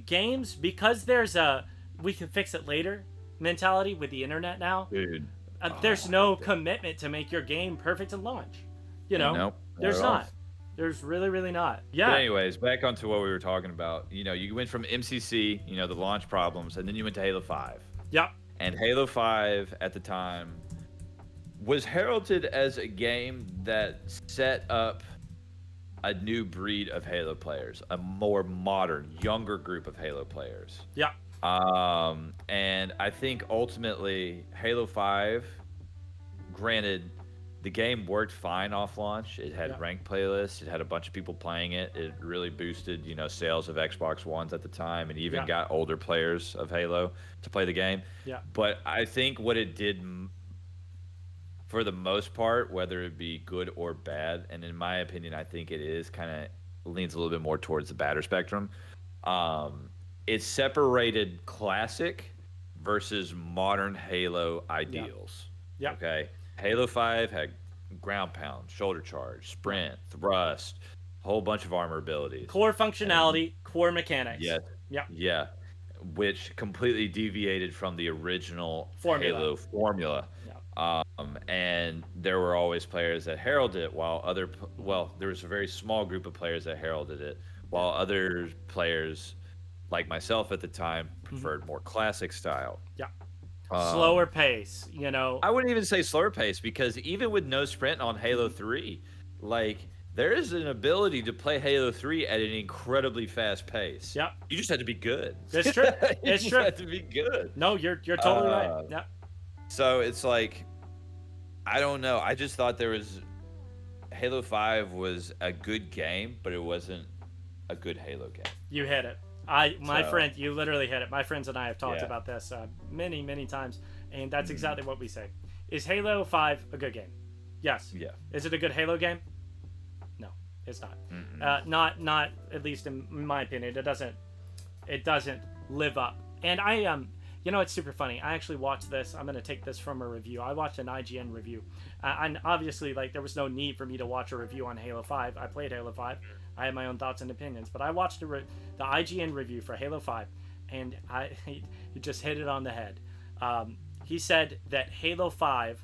Speaker 1: games, because there's a we can fix it later mentality with the internet now,
Speaker 2: Dude.
Speaker 1: there's
Speaker 2: Oh,
Speaker 1: no commitment to make your game perfect at launch.
Speaker 2: nope. Not
Speaker 1: There's
Speaker 2: at all.
Speaker 1: not. There's really not.
Speaker 2: But
Speaker 1: Yeah.
Speaker 2: anyways, back onto what we were talking about. You know, you went from MCC, you know, the launch problems, and then you went to Halo 5.
Speaker 1: Yep.
Speaker 2: And Halo 5 at the time was heralded as a game that set up a new breed of Halo players, a more modern, younger group of Halo players.
Speaker 1: Yep.
Speaker 2: And I think ultimately Halo 5, granted, the game worked fine off launch. It had
Speaker 1: Yeah.
Speaker 2: ranked playlists. It had a bunch of people playing it. It really boosted, you know, sales of Xbox Ones at the time, and even
Speaker 1: Yeah.
Speaker 2: got older players of Halo to play the game.
Speaker 1: Yeah.
Speaker 2: But I think what it did, for the most part, whether it be good or bad, and in my opinion, I think it is kind of leans a little bit more towards the badder spectrum. It separated classic versus modern Halo ideals.
Speaker 1: Yeah.
Speaker 2: Okay. Halo 5 had ground pound, shoulder charge, sprint, thrust, a whole bunch of armor abilities.
Speaker 1: Core functionality, core mechanics.
Speaker 2: Yeah.
Speaker 1: Yeah.
Speaker 2: Yeah. Which completely deviated from the original
Speaker 1: Formula.
Speaker 2: Halo formula. And there were always players that heralded it, while there was a very small group of players that heralded it, while other players, like myself at the time, preferred more classic style.
Speaker 1: Yeah.
Speaker 2: Um,
Speaker 1: Slower pace,
Speaker 2: I wouldn't even say slower pace, because even with no sprint on Halo 3, like, there is an ability to play Halo 3 at an incredibly fast pace.
Speaker 1: Yep.
Speaker 2: You just had to be good.
Speaker 1: It's true.
Speaker 2: You
Speaker 1: It's
Speaker 2: just
Speaker 1: true.
Speaker 2: had to be good.
Speaker 1: No, you're totally right.
Speaker 2: Uh,
Speaker 1: Yeah.
Speaker 2: So it's like, I don't know. I just thought Halo 5 was a good game, but it wasn't a good Halo game.
Speaker 1: You hit it. My
Speaker 2: So-
Speaker 1: friend, you literally hit it. My friends and I have talked
Speaker 2: Yeah.
Speaker 1: about this many times, and that's exactly what we say. Is Halo 5 a good game? Yes.
Speaker 2: Yeah.
Speaker 1: Is it a good Halo game? No, it's not.
Speaker 2: Mm-mm.
Speaker 1: Not at least in my opinion. It doesn't live up. And You know, it's super funny. I actually watched this. I'm gonna take this from a review. I watched an IGN review, and obviously, like, there was no need for me to watch a review on Halo 5. I played Halo 5. I had my own thoughts and opinions, but I watched the IGN review for Halo 5, and he just hit it on the head. He said that Halo 5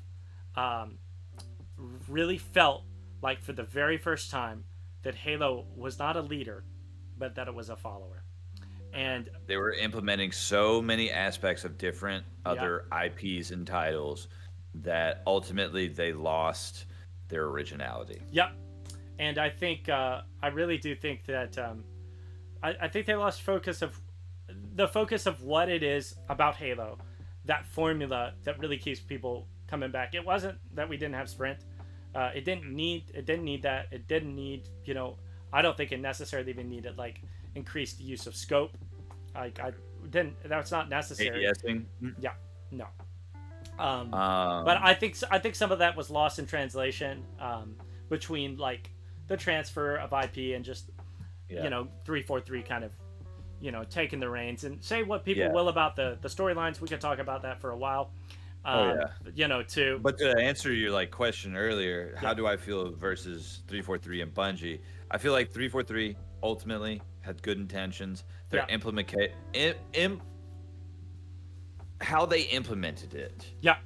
Speaker 1: really felt like, for the very first time, that Halo was not a leader, but that it was a follower. And
Speaker 2: they were implementing so many aspects of different other
Speaker 1: yeah,
Speaker 2: IPs and titles that ultimately they lost their originality.
Speaker 1: yep. And I think I really do think that I think they lost focus of what it is about Halo, that formula that really keeps people coming back. It wasn't that we didn't have sprint. It didn't need that. It didn't need, I don't think it necessarily even needed like increased use of scope. Like, I didn't. That's not necessary.
Speaker 2: ADSing.
Speaker 1: Yeah, no. But I think some of that was lost in translation between like the transfer of IP and just 343 kind of taking the reins. And say what people will about the storylines. We could talk about that for a while. Too.
Speaker 2: But to answer your like question earlier, how do I feel versus 343 and Bungie? I feel like 343 ultimately had good intentions. Their how they implemented it.
Speaker 1: Yeah.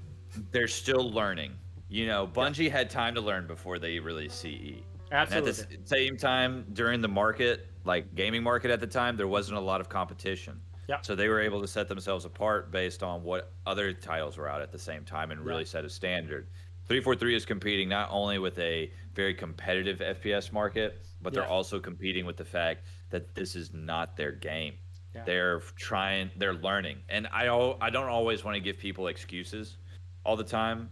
Speaker 2: They're still learning. Bungie had time to learn before they released CE.
Speaker 1: Absolutely.
Speaker 2: And at the same time, during the market, like gaming market at the time, there wasn't a lot of competition.
Speaker 1: Yeah.
Speaker 2: So they were able to set themselves apart based on what other titles were out at the same time and really set a standard. 343 is competing not only with a very competitive FPS market, but they're also competing with the fact that this is not their game. Yeah. They're learning. And I don't always want to give people excuses all the time,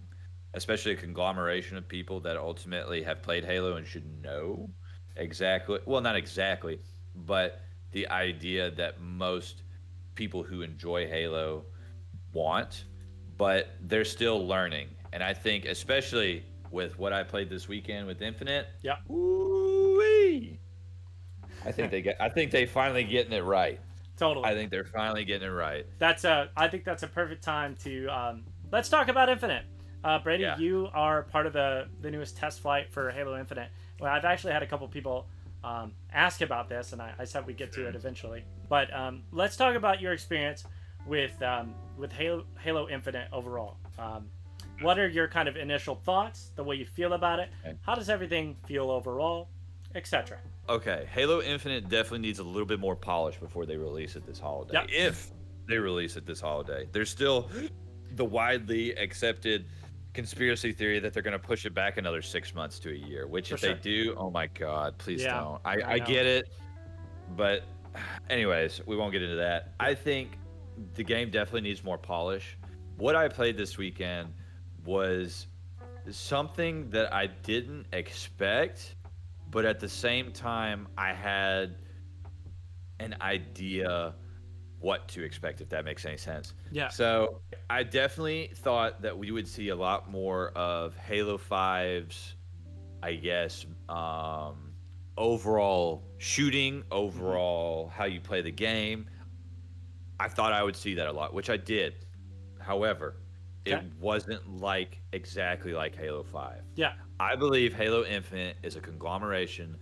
Speaker 2: especially a conglomeration of people that ultimately have played Halo and should know exactly, well, not exactly, but the idea that most people who enjoy Halo want, but they're still learning. And I think, especially with what I played this weekend with Infinite, ooh-wee, I think they finally getting it right.
Speaker 1: Totally.
Speaker 2: I think they're finally getting it right.
Speaker 1: I think that's a perfect time to let's talk about Infinite. Brady, you are part of the newest test flight for Halo Infinite. Well, I've actually had a couple people ask about this, and I said we'd get to it eventually. But let's talk about your experience with Halo Infinite overall. What are your kind of initial thoughts, the way you feel about it? Okay. How does everything feel overall, etc.?
Speaker 2: Okay, Halo Infinite definitely needs a little bit more polish before they release it this holiday. Yep. If they release it this holiday. There's still the widely accepted conspiracy theory that they're going to push it back another 6 months to a year, which if they do, oh my God, please don't. I get it. But anyways, we won't get into that. I think the game definitely needs more polish. What I played this weekend was something that I didn't expect, but at the same time, I had an idea what to expect, if that makes any sense.
Speaker 1: Yeah.
Speaker 2: So I definitely thought that we would see a lot more of Halo 5's, I guess, overall shooting, overall how you play the game. I thought I would see that a lot, which I did. However, it wasn't exactly like Halo 5.
Speaker 1: Yeah.
Speaker 2: I believe Halo Infinite is a conglomeration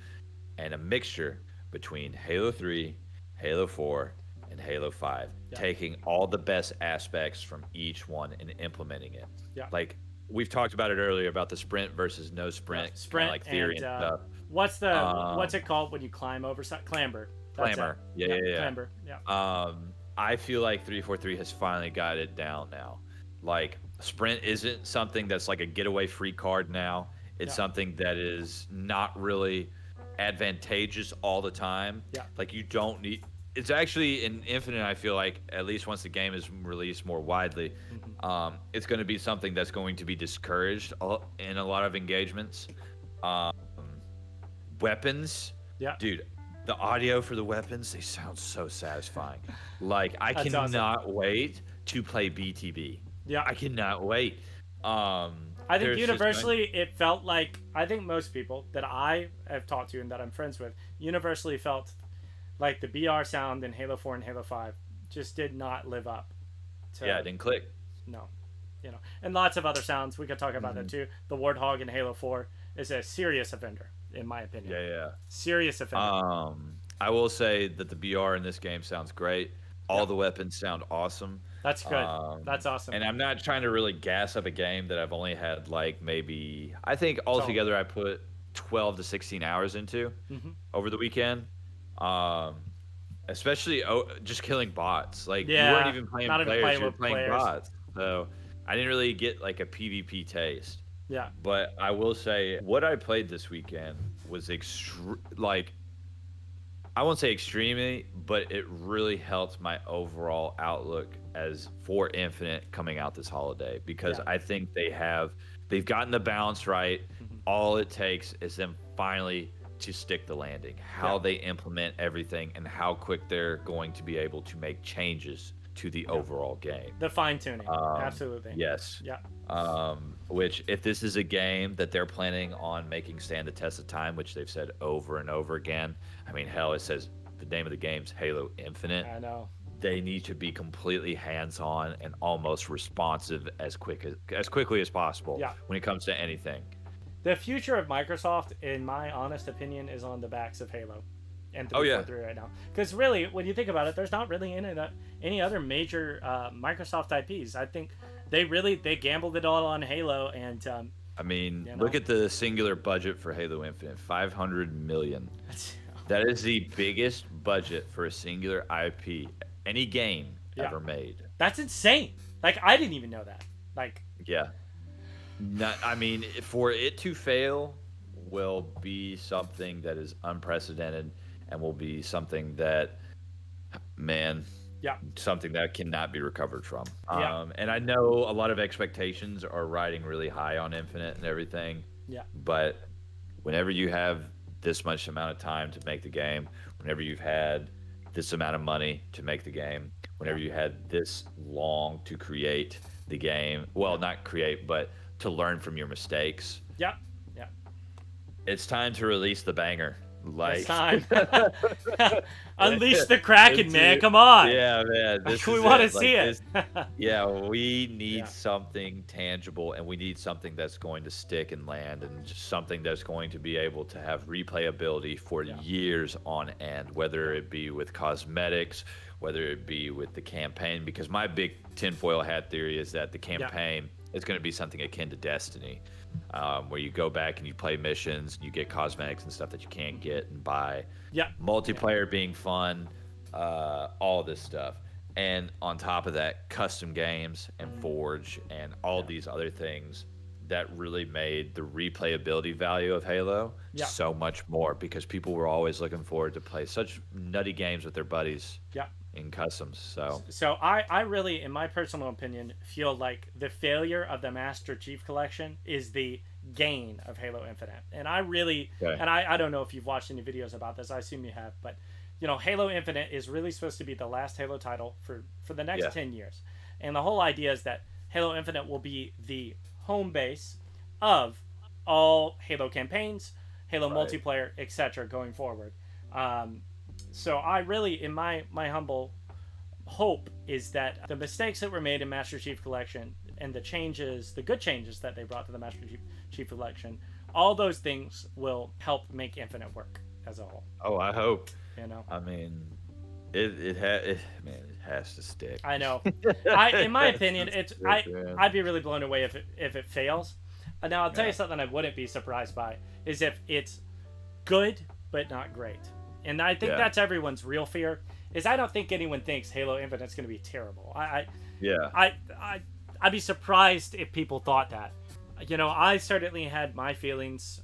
Speaker 2: and a mixture between Halo 3, Halo 4, and Halo 5, taking all the best aspects from each one and implementing it.
Speaker 1: Yeah.
Speaker 2: Like we've talked about it earlier about the sprint versus no sprint,
Speaker 1: sprint
Speaker 2: like theory and stuff.
Speaker 1: What's it called when you climb over something? Clamber.
Speaker 2: Clamber. Yeah.
Speaker 1: Clamber. Yeah.
Speaker 2: I feel like 343 has finally got it down now. Like sprint isn't something that's like a getaway free card now. It's something that is not really advantageous all the time.
Speaker 1: Yeah.
Speaker 2: Like you don't need. It's actually in Infinite. I feel like at least once the game is released more widely, it's going to be something that's going to be discouraged in a lot of engagements. Weapons.
Speaker 1: Yeah.
Speaker 2: Dude, the audio for the weapons, they sound so satisfying. Like I cannot wait to play BTB.
Speaker 1: Yeah.
Speaker 2: I cannot wait.
Speaker 1: I think universally it felt like, I think most people that I have talked to and that I'm friends with universally felt like the BR sound in Halo 4 and Halo 5 just did not live up
Speaker 2: Yeah, it didn't click.
Speaker 1: No, and lots of other sounds. We could talk about that too. The Warthog in Halo 4 is a serious offender, in my opinion.
Speaker 2: Yeah.
Speaker 1: Serious offender.
Speaker 2: I will say that the BR in this game sounds great.
Speaker 1: Yeah,
Speaker 2: All the weapons sound awesome.
Speaker 1: that's good. That's awesome.
Speaker 2: And I'm not trying to really gas up a game that I've only had like maybe I think altogether I put 12 to 16 hours into over the weekend. Especially just killing bots. Like you weren't even playing players, you were playing bots. So I didn't really get like a PvP taste.
Speaker 1: Yeah.
Speaker 2: But I will say what I played this weekend was like I won't say extremely, but it really helped my overall outlook as for Infinite coming out this holiday because I think they've gotten the balance right. All it takes is them finally to stick the landing, how they implement everything and how quick they're going to be able to make changes to the overall game.
Speaker 1: The fine tuning. Absolutely.
Speaker 2: Yes.
Speaker 1: Yeah.
Speaker 2: Which if this is a game that they're planning on making stand the test of time, which they've said over and over again, I mean, hell, it says the name of the game's Halo Infinite.
Speaker 1: I know.
Speaker 2: They need to be completely hands-on and almost responsive as quickly as possible when it comes to anything.
Speaker 1: The future of Microsoft, in my honest opinion, is on the backs of Halo and 343 right now. Because really, when you think about it, there's not really any other major Microsoft IPs. I think they gambled it all on Halo. And
Speaker 2: I mean, look at the singular budget for Halo Infinite, $500 million. That is the biggest budget for a singular IP, any game ever made.
Speaker 1: That's insane. Like, I didn't even know that. Like,
Speaker 2: yeah. I mean, for it to fail will be something that is unprecedented and will be something that, something that cannot be recovered from. And I know a lot of expectations are riding really high on Infinite and everything.
Speaker 1: Yeah.
Speaker 2: But whenever you have this much amount of time to make the game, whenever you've had this amount of money to make the game, whenever you had this long to create the game, well, not create, but to learn from your mistakes.
Speaker 1: Yeah.
Speaker 2: It's time to release the banger. Like,
Speaker 1: it's time. Unleash the Kraken, man. Come on.
Speaker 2: Yeah, man.
Speaker 1: We want to see it.
Speaker 2: We need something tangible, and we need something that's going to stick and land, and just something that's going to be able to have replayability for years on end, whether it be with cosmetics, whether it be with the campaign. Because my big tinfoil hat theory is that the campaign is going to be something akin to Destiny. Where you go back and you play missions, and you get cosmetics and stuff that you can't get and buy.
Speaker 1: Yeah.
Speaker 2: Multiplayer being fun, all this stuff. And on top of that, custom games and Forge and all these other things that really made the replayability value of Halo so much more because people were always looking forward to play such nutty games with their buddies. In customs. So
Speaker 1: I really, in my personal opinion, feel like the failure of the Master Chief Collection is the gain of Halo Infinite. And I really, and I don't know if you've watched any videos about this, I assume you have, but Halo Infinite is really supposed to be the last Halo title for the next 10 years. And the whole idea is that Halo Infinite will be the home base of all Halo campaigns, Halo multiplayer, etc. going forward. So I really, in my humble hope, is that the mistakes that were made in Master Chief Collection and the good changes that they brought to the Master Chief Collection, all those things will help make Infinite work as a whole.
Speaker 2: Oh, I hope. I mean, it has to stick.
Speaker 1: I know. In my opinion, I'd be really blown away if it fails. Now I'll tell you something I wouldn't be surprised by is if it's good but not great. And I think that's everyone's real fear. Is I don't think anyone thinks Halo Infinite's going to be terrible. I'd be surprised if people thought that. I certainly had my feelings.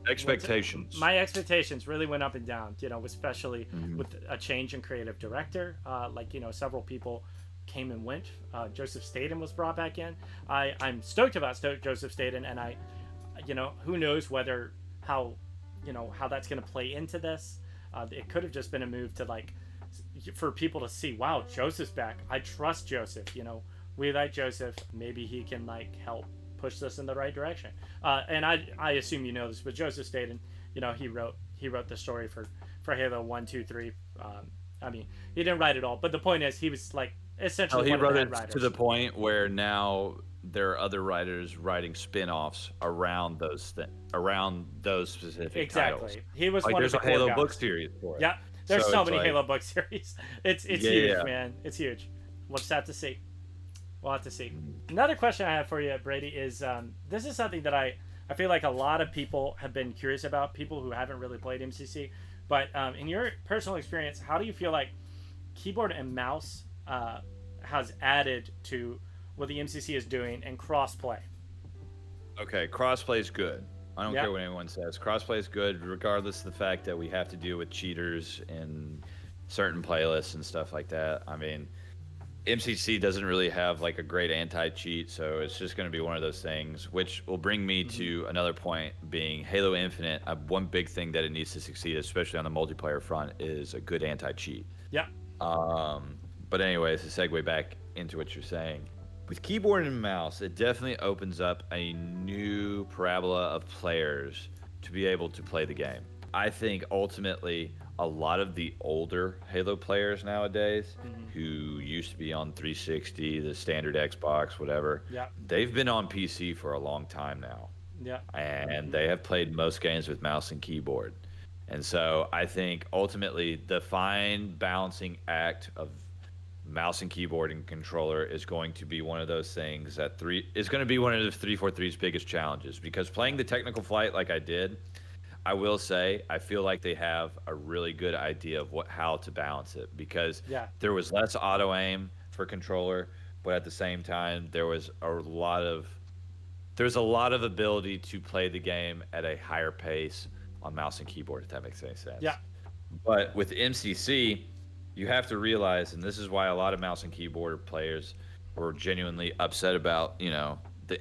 Speaker 2: Expectations.
Speaker 1: My expectations really went up and down. Especially with a change in creative director. Several people came and went. Joseph Staten was brought back in. I'm stoked about Joseph Staten, and who knows how that's going to play into this. It could have just been a move to for people to see, wow, Joseph's back. I trust Joseph. We like Joseph. Maybe he can help push this in the right direction. And I assume you know this, but Joseph Staten, he wrote the story for Halo 1, 2, 3. I mean, he didn't write it all, but the point is he was
Speaker 2: Oh,
Speaker 1: essentially
Speaker 2: he
Speaker 1: one of the
Speaker 2: wrote
Speaker 1: head
Speaker 2: it to the
Speaker 1: writers.
Speaker 2: point where now there are other writers writing spin-offs around those specific titles.
Speaker 1: Exactly. He was
Speaker 2: Like
Speaker 1: one of
Speaker 2: there's
Speaker 1: the
Speaker 2: a
Speaker 1: core
Speaker 2: Halo book
Speaker 1: guys.
Speaker 2: series for it.
Speaker 1: Yeah. There's
Speaker 2: So
Speaker 1: so
Speaker 2: it's
Speaker 1: many
Speaker 2: like,
Speaker 1: Halo book series. It's
Speaker 2: yeah,
Speaker 1: huge,
Speaker 2: yeah.
Speaker 1: man. It's huge. We'll just have to see. We'll have to see.
Speaker 2: Mm.
Speaker 1: Another question I have for you, Brady, is this is something that I feel like a lot of people have been curious about, people who haven't really played MCC. But in your personal experience, how do you feel like keyboard and mouse has added to what the MCC is doing and crossplay?
Speaker 2: Okay, crossplay is good. I don't
Speaker 1: Yeah.
Speaker 2: care what anyone says. Crossplay is good, regardless of the fact that we have to deal with cheaters in certain playlists and stuff like that. I mean, MCC doesn't really have like a great anti-cheat, so it's just going to be one of those things, which will bring me to another point being Halo Infinite. One big thing that it needs to succeed, especially on the multiplayer front, is a good anti-cheat.
Speaker 1: Yeah.
Speaker 2: Um, but anyways, to segue back into what you're saying, with keyboard and mouse, it definitely opens up a new parabola of players to be able to play the game. I think ultimately a lot of the older Halo players nowadays who used to be on 360, the standard Xbox, whatever,
Speaker 1: Yeah.
Speaker 2: they've been on PC for a long time now.
Speaker 1: Yeah.
Speaker 2: And they have played most games with mouse and keyboard. And so I think ultimately the fine balancing act of mouse and keyboard and controller is going to be one of those things that is going to be one of the 343's biggest challenges, because playing the technical flight like I did, I will say I feel like they have a really good idea of how to balance it, because
Speaker 1: Yeah.
Speaker 2: there was less auto aim for controller, but at the same time there's a lot of ability to play the game at a higher pace on mouse and keyboard, if that makes any sense.
Speaker 1: Yeah.
Speaker 2: But with MCC, you have to realize, and this is why a lot of mouse and keyboard players were genuinely upset about, the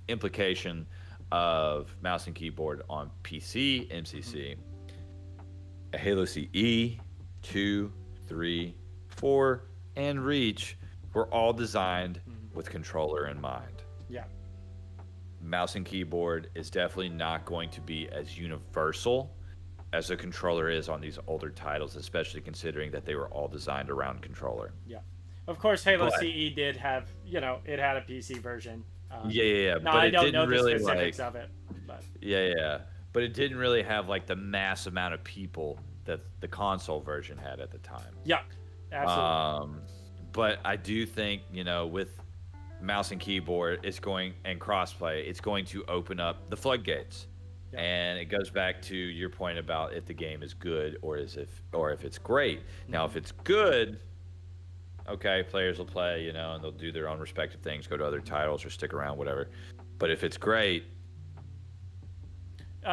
Speaker 2: implication of mouse and keyboard on PC MCC. Halo CE, 2, 3, 4, and Reach were all designed with controller in mind.
Speaker 1: Yeah.
Speaker 2: Mouse and keyboard is definitely not going to be as universal as a controller is on these older titles, especially considering that they were all designed around controller.
Speaker 1: Yeah. Of course, Halo
Speaker 2: But-
Speaker 1: CE did have, it had a PC version.
Speaker 2: Yeah.
Speaker 1: No,
Speaker 2: But
Speaker 1: I
Speaker 2: it
Speaker 1: don't
Speaker 2: didn't
Speaker 1: know the
Speaker 2: really
Speaker 1: specifics of it. But
Speaker 2: yeah. But it didn't really have like the mass amount of people that the console version had at the time.
Speaker 1: yeah, absolutely.
Speaker 2: But I do think, with mouse and keyboard and crossplay, it's going to open up the floodgates.
Speaker 1: Yeah.
Speaker 2: And it goes back to your point about if the game is good or if it's great. Now, if it's good, okay, players will play, and they'll do their own respective things, go to other titles or stick around, whatever. But if it's great,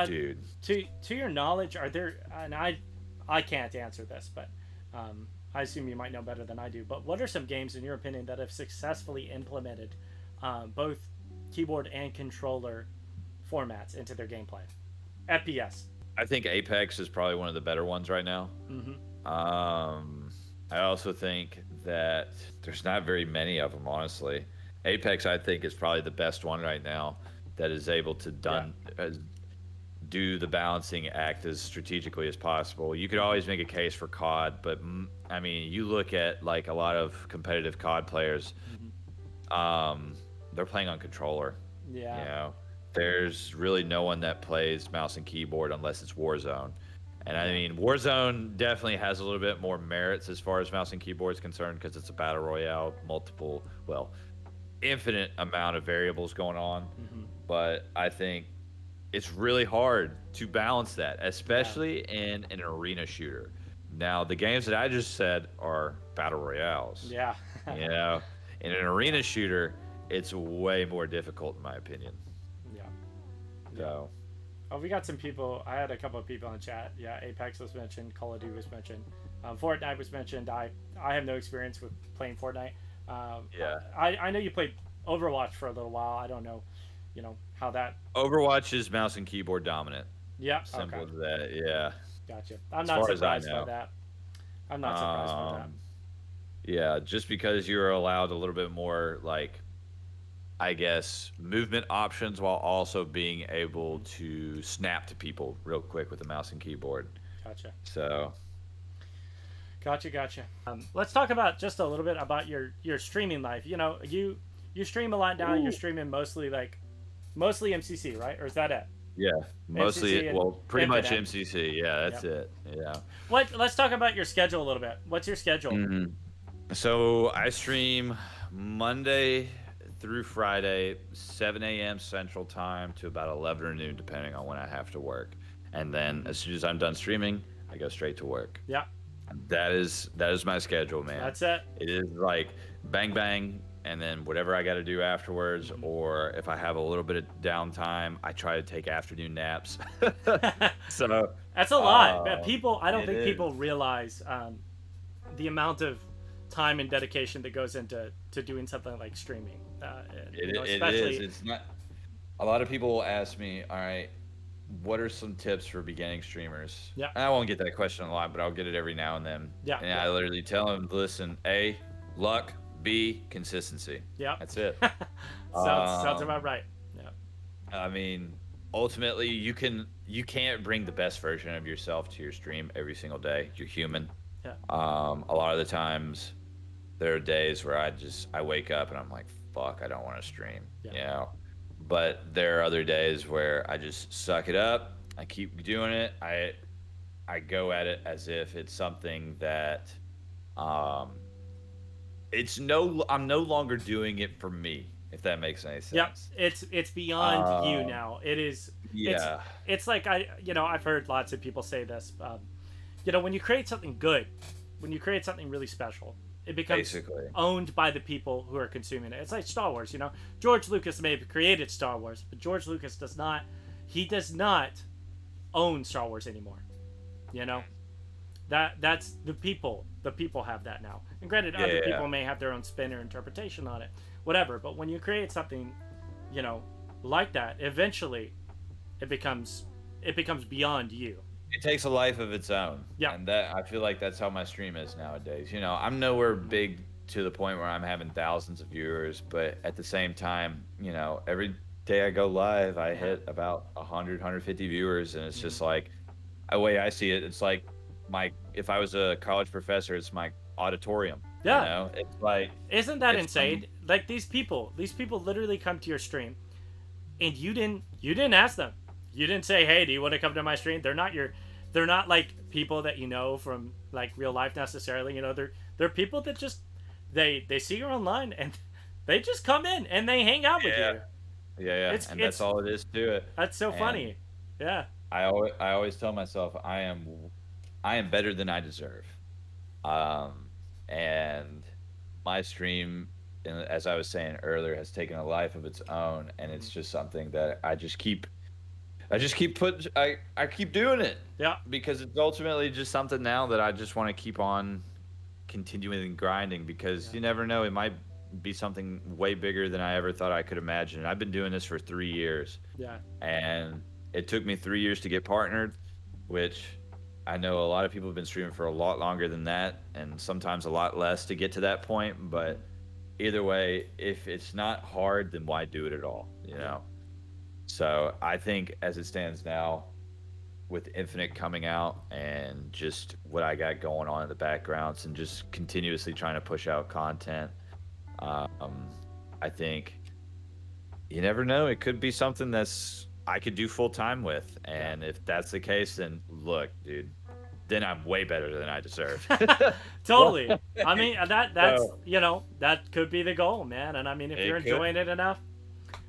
Speaker 2: dude.
Speaker 1: To your knowledge, are there? And I can't answer this, but I assume you might know better than I do. But what are some games, in your opinion, that have successfully implemented both keyboard and controller formats into their gameplay? FPS.
Speaker 2: I think Apex is probably one of the better ones right now. I also think that there's not very many of them, honestly. Apex, I think, is probably the best one right now that is able to do the balancing act as strategically as possible. You could always make a case for COD, but I mean, you look at like a lot of competitive COD players, they're playing on controller.
Speaker 1: Yeah.
Speaker 2: There's really no one that plays mouse and keyboard unless it's Warzone. And I mean, Warzone definitely has a little bit more merits as far as mouse and keyboard is concerned, because it's a battle royale, infinite amount of variables going on. But I think it's really hard to balance that, especially in an arena shooter. Now, the games that I just said are battle royales.
Speaker 1: Yeah.
Speaker 2: In an arena shooter, it's way more difficult, in my opinion.
Speaker 1: Yeah.
Speaker 2: So,
Speaker 1: Oh, we got some people. I had a couple of people in chat. Yeah, Apex was mentioned. Call of Duty was mentioned. Fortnite was mentioned. I have no experience with playing Fortnite. I know you played Overwatch for a little while. I don't know, how that.
Speaker 2: Overwatch is mouse and keyboard dominant.
Speaker 1: Yeah.
Speaker 2: Simple
Speaker 1: Okay.
Speaker 2: as that. Yeah.
Speaker 1: Gotcha. I'm
Speaker 2: As
Speaker 1: not
Speaker 2: far as I
Speaker 1: surprised by
Speaker 2: know.
Speaker 1: that. I'm not surprised by that.
Speaker 2: Yeah, just because you're allowed a little bit more, like, I guess, movement options while also being able to snap to people real quick with the mouse and keyboard.
Speaker 1: Gotcha.
Speaker 2: So,
Speaker 1: Gotcha. Let's talk about just a little bit about your streaming life. You stream a lot now. You're
Speaker 2: Ooh.
Speaker 1: streaming mostly MCC, right? Or is that it?
Speaker 2: Yeah, mostly,
Speaker 1: MCC and
Speaker 2: well, pretty much
Speaker 1: Infinite.
Speaker 2: MCC. Yeah, that's
Speaker 1: Yep.
Speaker 2: it. Yeah.
Speaker 1: Let's talk about your schedule a little bit. What's your schedule?
Speaker 2: hmm So I stream Monday through Friday, 7 a.m. Central Time to about 11 or noon, depending on when I have to work. And then as soon as I'm done streaming, I go straight to work.
Speaker 1: Yeah,
Speaker 2: That is my schedule, man.
Speaker 1: that's it.
Speaker 2: It is like bang bang, and then whatever I got to do afterwards,
Speaker 1: Mm-hmm.
Speaker 2: or if I have a little bit of downtime, I try to take afternoon naps. So,
Speaker 1: That's a lot. But I don't
Speaker 2: it
Speaker 1: think
Speaker 2: is.
Speaker 1: people realize the amount of time and dedication that goes into doing something like streaming.
Speaker 2: It
Speaker 1: Especially.
Speaker 2: is. It's not. A lot of people will ask me, all right, what are some tips for beginning streamers?
Speaker 1: Yeah,
Speaker 2: And I won't get that question a lot, but I'll get it every now and then.
Speaker 1: yeah,
Speaker 2: And
Speaker 1: yeah,
Speaker 2: I literally tell them, listen, A, luck, B, consistency.
Speaker 1: yeah.
Speaker 2: That's it.
Speaker 1: Sounds
Speaker 2: Um,
Speaker 1: about right. Yeah,
Speaker 2: I mean, ultimately, you can't bring the best version of yourself to your stream every single day. You're human.
Speaker 1: yeah,
Speaker 2: A lot of the times, there are days where I wake up and I'm like, fuck, I don't want to stream.
Speaker 1: yeah,
Speaker 2: You know. But there are other days where I just suck it up. I keep doing it. I go at it as if it's something that um I'm no longer doing it for me, if that makes any
Speaker 1: yeah.
Speaker 2: sense.
Speaker 1: It's beyond you
Speaker 2: Um
Speaker 1: now. It is. It's
Speaker 2: yeah,
Speaker 1: it's like I've heard lots of people say this. When you create something good, when you create something really special, it becomes
Speaker 2: basically.
Speaker 1: owned by the people who are consuming it. It's like Star Wars. George Lucas may have created Star Wars, but George Lucas does not. He does not own Star Wars anymore. You know that's the people. The people have that now. And granted,
Speaker 2: Yeah,
Speaker 1: other
Speaker 2: yeah, yeah.
Speaker 1: people may have their own spin or interpretation on it, whatever. But when you create something, you know, like that, eventually, it becomes beyond you.
Speaker 2: It takes a life of its own.
Speaker 1: Yeah.
Speaker 2: And that I feel like that's how my stream is nowadays. I'm nowhere big to the point where I'm having thousands of viewers, but at the same time, every day I go live, I hit about 100, 150 viewers, and it's just like, the way I see it, it's like if I was a college professor, it's my auditorium.
Speaker 1: Yeah.
Speaker 2: It's like
Speaker 1: Isn't that
Speaker 2: it's
Speaker 1: insane? Like these people literally come to your stream, and you didn't ask them. You didn't say, "Hey, do you want to come to my stream?" They're not like people that you know from like real life necessarily. They're people that just they see you online and they just come in and they hang out with
Speaker 2: yeah,
Speaker 1: you.
Speaker 2: yeah,
Speaker 1: It's
Speaker 2: and
Speaker 1: it's
Speaker 2: that's all it is to it.
Speaker 1: That's so
Speaker 2: And
Speaker 1: funny. Yeah.
Speaker 2: I always tell myself I am better than I deserve. And my stream, as I was saying earlier, has taken a life of its own, and it's just something that I keep doing it
Speaker 1: Yeah.
Speaker 2: because it's ultimately just something now that I just want to keep on continuing and grinding, because
Speaker 1: Yeah.
Speaker 2: you never know, it might be something way bigger than I ever thought I could imagine. I've been doing this for 3 years,
Speaker 1: Yeah.
Speaker 2: and it took me 3 years to get partnered, which I know a lot of people have been streaming for a lot longer than that, and sometimes a lot less to get to that point. But either way, if it's not hard, then why do it at all? So I think as it stands now, with Infinite coming out and just what I got going on in the backgrounds and just continuously trying to push out content, I think you never know. It could be something that's I could do full time with, and if that's the case, then look, dude, then I'm way better than I deserve.
Speaker 1: Totally. I mean, that's
Speaker 2: So
Speaker 1: that could be the goal, man. And I mean, if
Speaker 2: it
Speaker 1: you're
Speaker 2: could,
Speaker 1: enjoying it enough,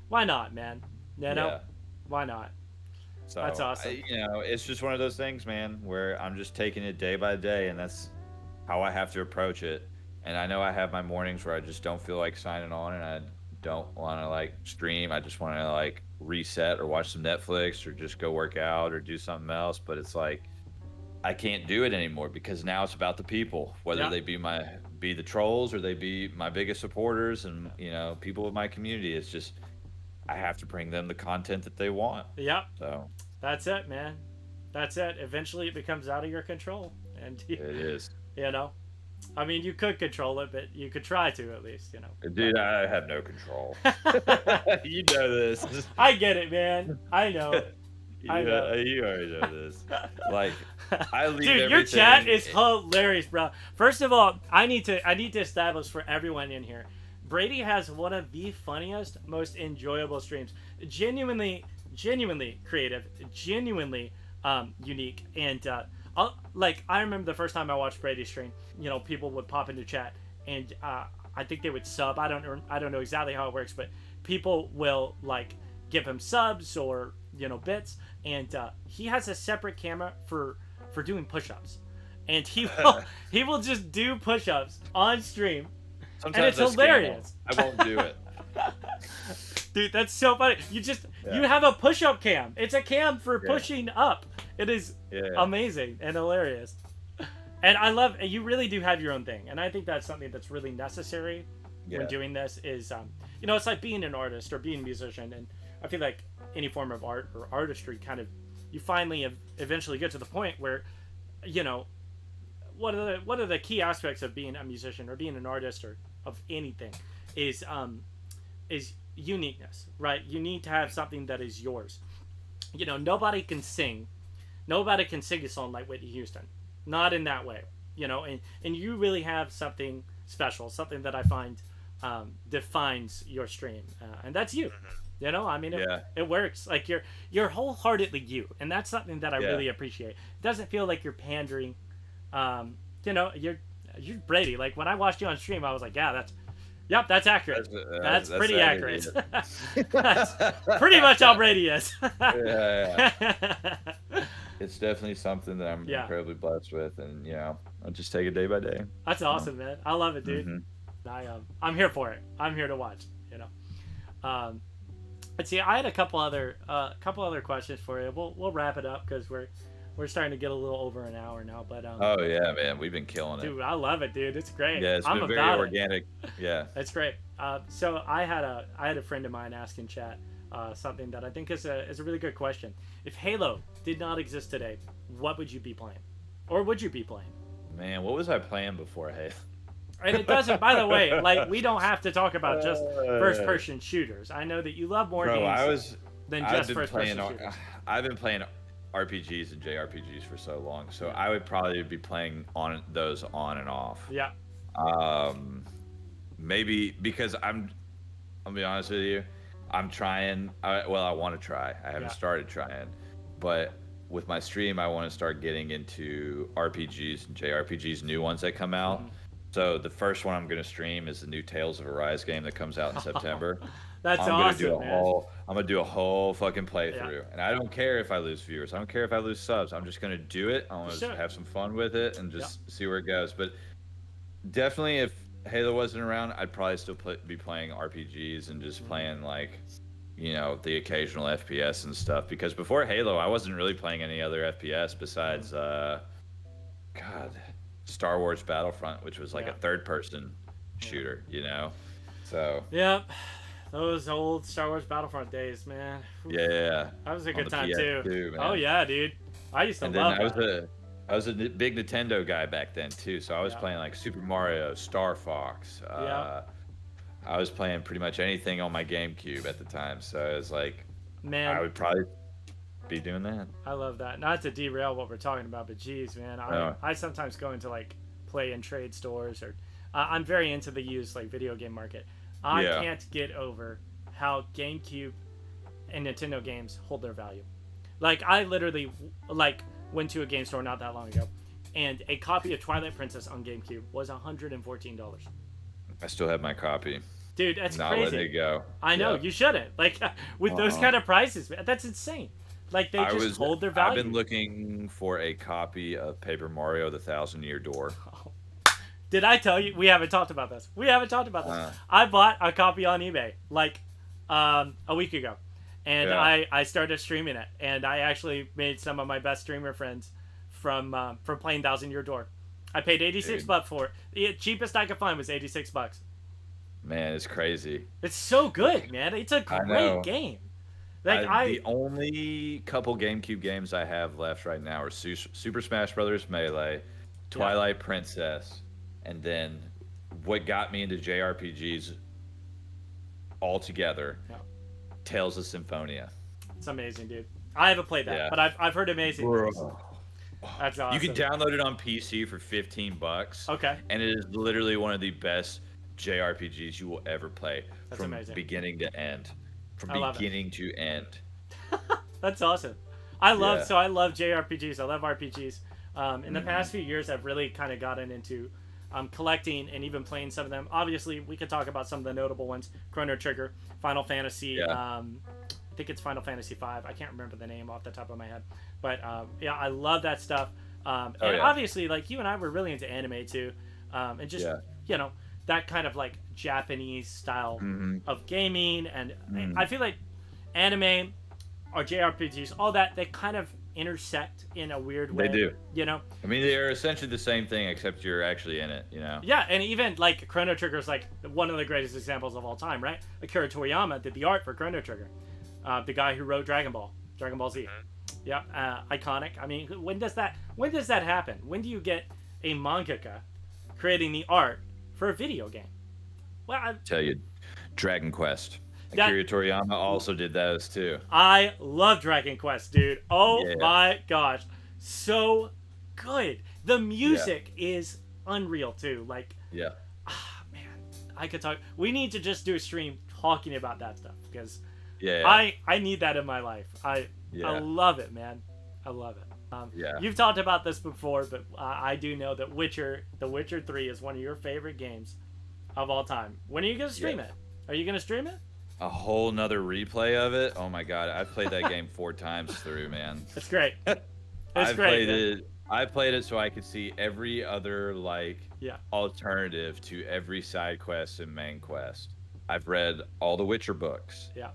Speaker 1: why not, man?
Speaker 2: yeah.
Speaker 1: Why not?
Speaker 2: So
Speaker 1: That's awesome.
Speaker 2: it's just one of those things, man, where I'm just taking it day by day, and that's how I have to approach it. And I know I have my mornings where I just don't feel like signing on, and I don't want to like stream. I just want to like reset or watch some Netflix or just go work out or do something else. But it's like I can't do it anymore because now it's about the people, whether
Speaker 1: Yeah.
Speaker 2: they be the trolls or they be my biggest supporters and people of my community. It's just I have to bring them the content that they want.
Speaker 1: Yep.
Speaker 2: So
Speaker 1: That's it, man. That's it. Eventually, it becomes out of your control, and
Speaker 2: it is.
Speaker 1: you know, I mean, you could control it, but you could try to at least,
Speaker 2: Dude, I have no control. You know this.
Speaker 1: I get it, man. I know. I know.
Speaker 2: You already know this. Like, I leave
Speaker 1: Dude,
Speaker 2: everything.
Speaker 1: your chat is hilarious, bro. First of all, I need to establish for everyone in here. Brady has one of the funniest, most enjoyable streams. Genuinely creative, genuinely unique, and I remember the first time I watched Brady stream. People would pop into chat, and I think they would sub. I don't know exactly how it works, but people will give him subs or bits, and he has a separate camera for doing push-ups, and he will just do push-ups on stream.
Speaker 2: Sometimes
Speaker 1: and it's hilarious.
Speaker 2: I won't do it.
Speaker 1: Dude, that's so funny. You have a push-up cam. It's a cam for pushing up. It is amazing and hilarious. And I love, you really do have your own thing. And I think that's something that's really necessary when doing this is, it's like being an artist or being a musician. And I feel like any form of art or artistry you finally eventually get to the point where, what are the key aspects of being a musician or being an artist or of anything is uniqueness, right? You need to have something that is yours. Nobody can sing a song like Whitney Houston. Not in that way, and you really have something special, something that I find defines your stream, and that's you. It works. Like you're wholeheartedly you, and that's something that I really appreciate. It doesn't feel like you're pandering. You're Brady. Like when I watched you on stream, I was like, that's accurate. That's pretty accurate. That's pretty much how Brady is.
Speaker 2: It's definitely something that I'm incredibly blessed with, and I'll just take it day by day.
Speaker 1: That's awesome, man. I love it, dude. I'm here for it. I'm here to watch. Let's see. I had a couple other questions for you. We'll wrap it up because we're starting to get a little over an hour now. But
Speaker 2: oh yeah, man, we've been killing it.
Speaker 1: Dude, I love it, dude. It's great.
Speaker 2: Yeah, it's been very organic. Yeah,
Speaker 1: it's great. So I had a friend of mine ask in chat something that I think is a really good question. If Halo did not exist today, what would you be playing, or would you be playing?
Speaker 2: Man, what was I playing before Halo?
Speaker 1: And it doesn't, by the way, we don't have to talk about just first-person shooters. I know that you love more games than just first-person shooters.
Speaker 2: I've been playing RPGs and JRPGs for so long, so I would probably be playing those on and off.
Speaker 1: Yeah.
Speaker 2: Maybe because I'll be honest with you, I'm trying. I want to try. I haven't started trying, but with my stream, I want to start getting into RPGs and JRPGs, new ones that come out. So the first one I'm going to stream is the new Tales of Arise game that comes out in September.
Speaker 1: That's awesome, man.
Speaker 2: I'm going to do a whole fucking playthrough. And I don't care if I lose viewers. I don't care if I lose subs. I'm just going to do it. I want to have some fun with it and just see where it goes. But definitely if Halo wasn't around, I'd probably still be playing RPGs and just playing the occasional FPS and stuff. Because before Halo, I wasn't really playing any other FPS besides, Star Wars Battlefront, which was a third-person shooter, So.
Speaker 1: Yep, those old Star Wars Battlefront days, man.
Speaker 2: Yeah.
Speaker 1: That was a good time too. Oh yeah, dude. I used to love that.
Speaker 2: I was a big Nintendo guy back then too, so I was playing Super Mario, Star Fox. I was playing pretty much anything on my GameCube at the time, so it was
Speaker 1: man,
Speaker 2: I would probably be doing that.
Speaker 1: I love that. Not to derail what we're talking about, but geez, man, I sometimes go into play and trade stores, or I'm very into the used video game market. I can't get over how GameCube and Nintendo games hold their value. I literally went to a game store not that long ago, and a copy of Twilight Princess on GameCube was $114.
Speaker 2: I still have my copy.
Speaker 1: Dude, that's
Speaker 2: not
Speaker 1: crazy.
Speaker 2: Letting it go.
Speaker 1: I know, you shouldn't. With those kind of prices, that's insane. They just hold their value.
Speaker 2: I've been looking for a copy of Paper Mario: The Thousand-Year Door.
Speaker 1: Did I tell you? We haven't talked about this. I bought a copy on eBay a week ago, and I started streaming it, and I actually made some of my best streamer friends from playing Thousand Year Door. I paid $86 for it. The cheapest I could find was $86.
Speaker 2: Man, it's crazy.
Speaker 1: It's so good, man. It's a great game.
Speaker 2: The only couple GameCube games I have left right now are Super Smash Bros. Melee, Twilight Princess, and then what got me into JRPGs altogether, Tales of Symphonia.
Speaker 1: It's amazing, dude. I haven't played that,
Speaker 2: Yeah.
Speaker 1: but I've heard amazing things.
Speaker 2: Bro.
Speaker 1: That's
Speaker 2: You can
Speaker 1: awesome.
Speaker 2: download it on PC for $15,
Speaker 1: Okay,
Speaker 2: and it is literally one of the best JRPGs you will ever play
Speaker 1: that's
Speaker 2: from
Speaker 1: amazing.
Speaker 2: beginning to end. From
Speaker 1: I love it.
Speaker 2: beginning to end.
Speaker 1: That's awesome.
Speaker 2: Yeah.
Speaker 1: I love JRPGs. I love RPGs. In the past few years, I've really kind of gotten into collecting and even playing some of them. Obviously, we could talk about some of the notable ones: Chrono Trigger, Final Fantasy.
Speaker 2: Yeah.
Speaker 1: I think it's Final Fantasy V. I can't remember the name off the top of my head, but yeah, I love that stuff. And
Speaker 2: yeah.
Speaker 1: obviously, like you and I were really into anime too, and just
Speaker 2: Yeah.
Speaker 1: you know that kind of like Japanese style of gaming. And I feel like anime or JRPGs, all that, they kind of intersect in a weird way.
Speaker 2: They do.
Speaker 1: You know?
Speaker 2: I mean, they're essentially the same thing, except you're actually in it, you know?
Speaker 1: Yeah, and even like Chrono Trigger is like one of the greatest examples of all time, right? Akira Toriyama did the art for Chrono Trigger, the guy who wrote Dragon Ball Z. Yeah, iconic. I mean, when does that happen? When do you get a mangaka creating the art for a video game? Well,
Speaker 2: Tell you, Dragon Quest.
Speaker 1: That-
Speaker 2: Akira Toriyama also did those too.
Speaker 1: I love Dragon Quest, dude. Oh
Speaker 2: Yeah.
Speaker 1: my gosh, so good. The music is unreal too. Like,
Speaker 2: Yeah.
Speaker 1: man, I could talk. We need to just do a stream talking about that stuff because
Speaker 2: Yeah.
Speaker 1: I need that in my life. I love it, man. I love it.
Speaker 2: Yeah.
Speaker 1: You've talked about this before, but I do know that The Witcher 3 is one of your favorite games of all time. When are you gonna stream it? Are you gonna stream it?
Speaker 2: A whole nother replay of it. Oh my god, I've played that game 4 times through, man.
Speaker 1: It's great. It's
Speaker 2: I
Speaker 1: great.
Speaker 2: played it. I played it so I could see every other
Speaker 1: Yeah.
Speaker 2: alternative to every side quest and main quest. I've read all the Witcher books.
Speaker 1: Yeah.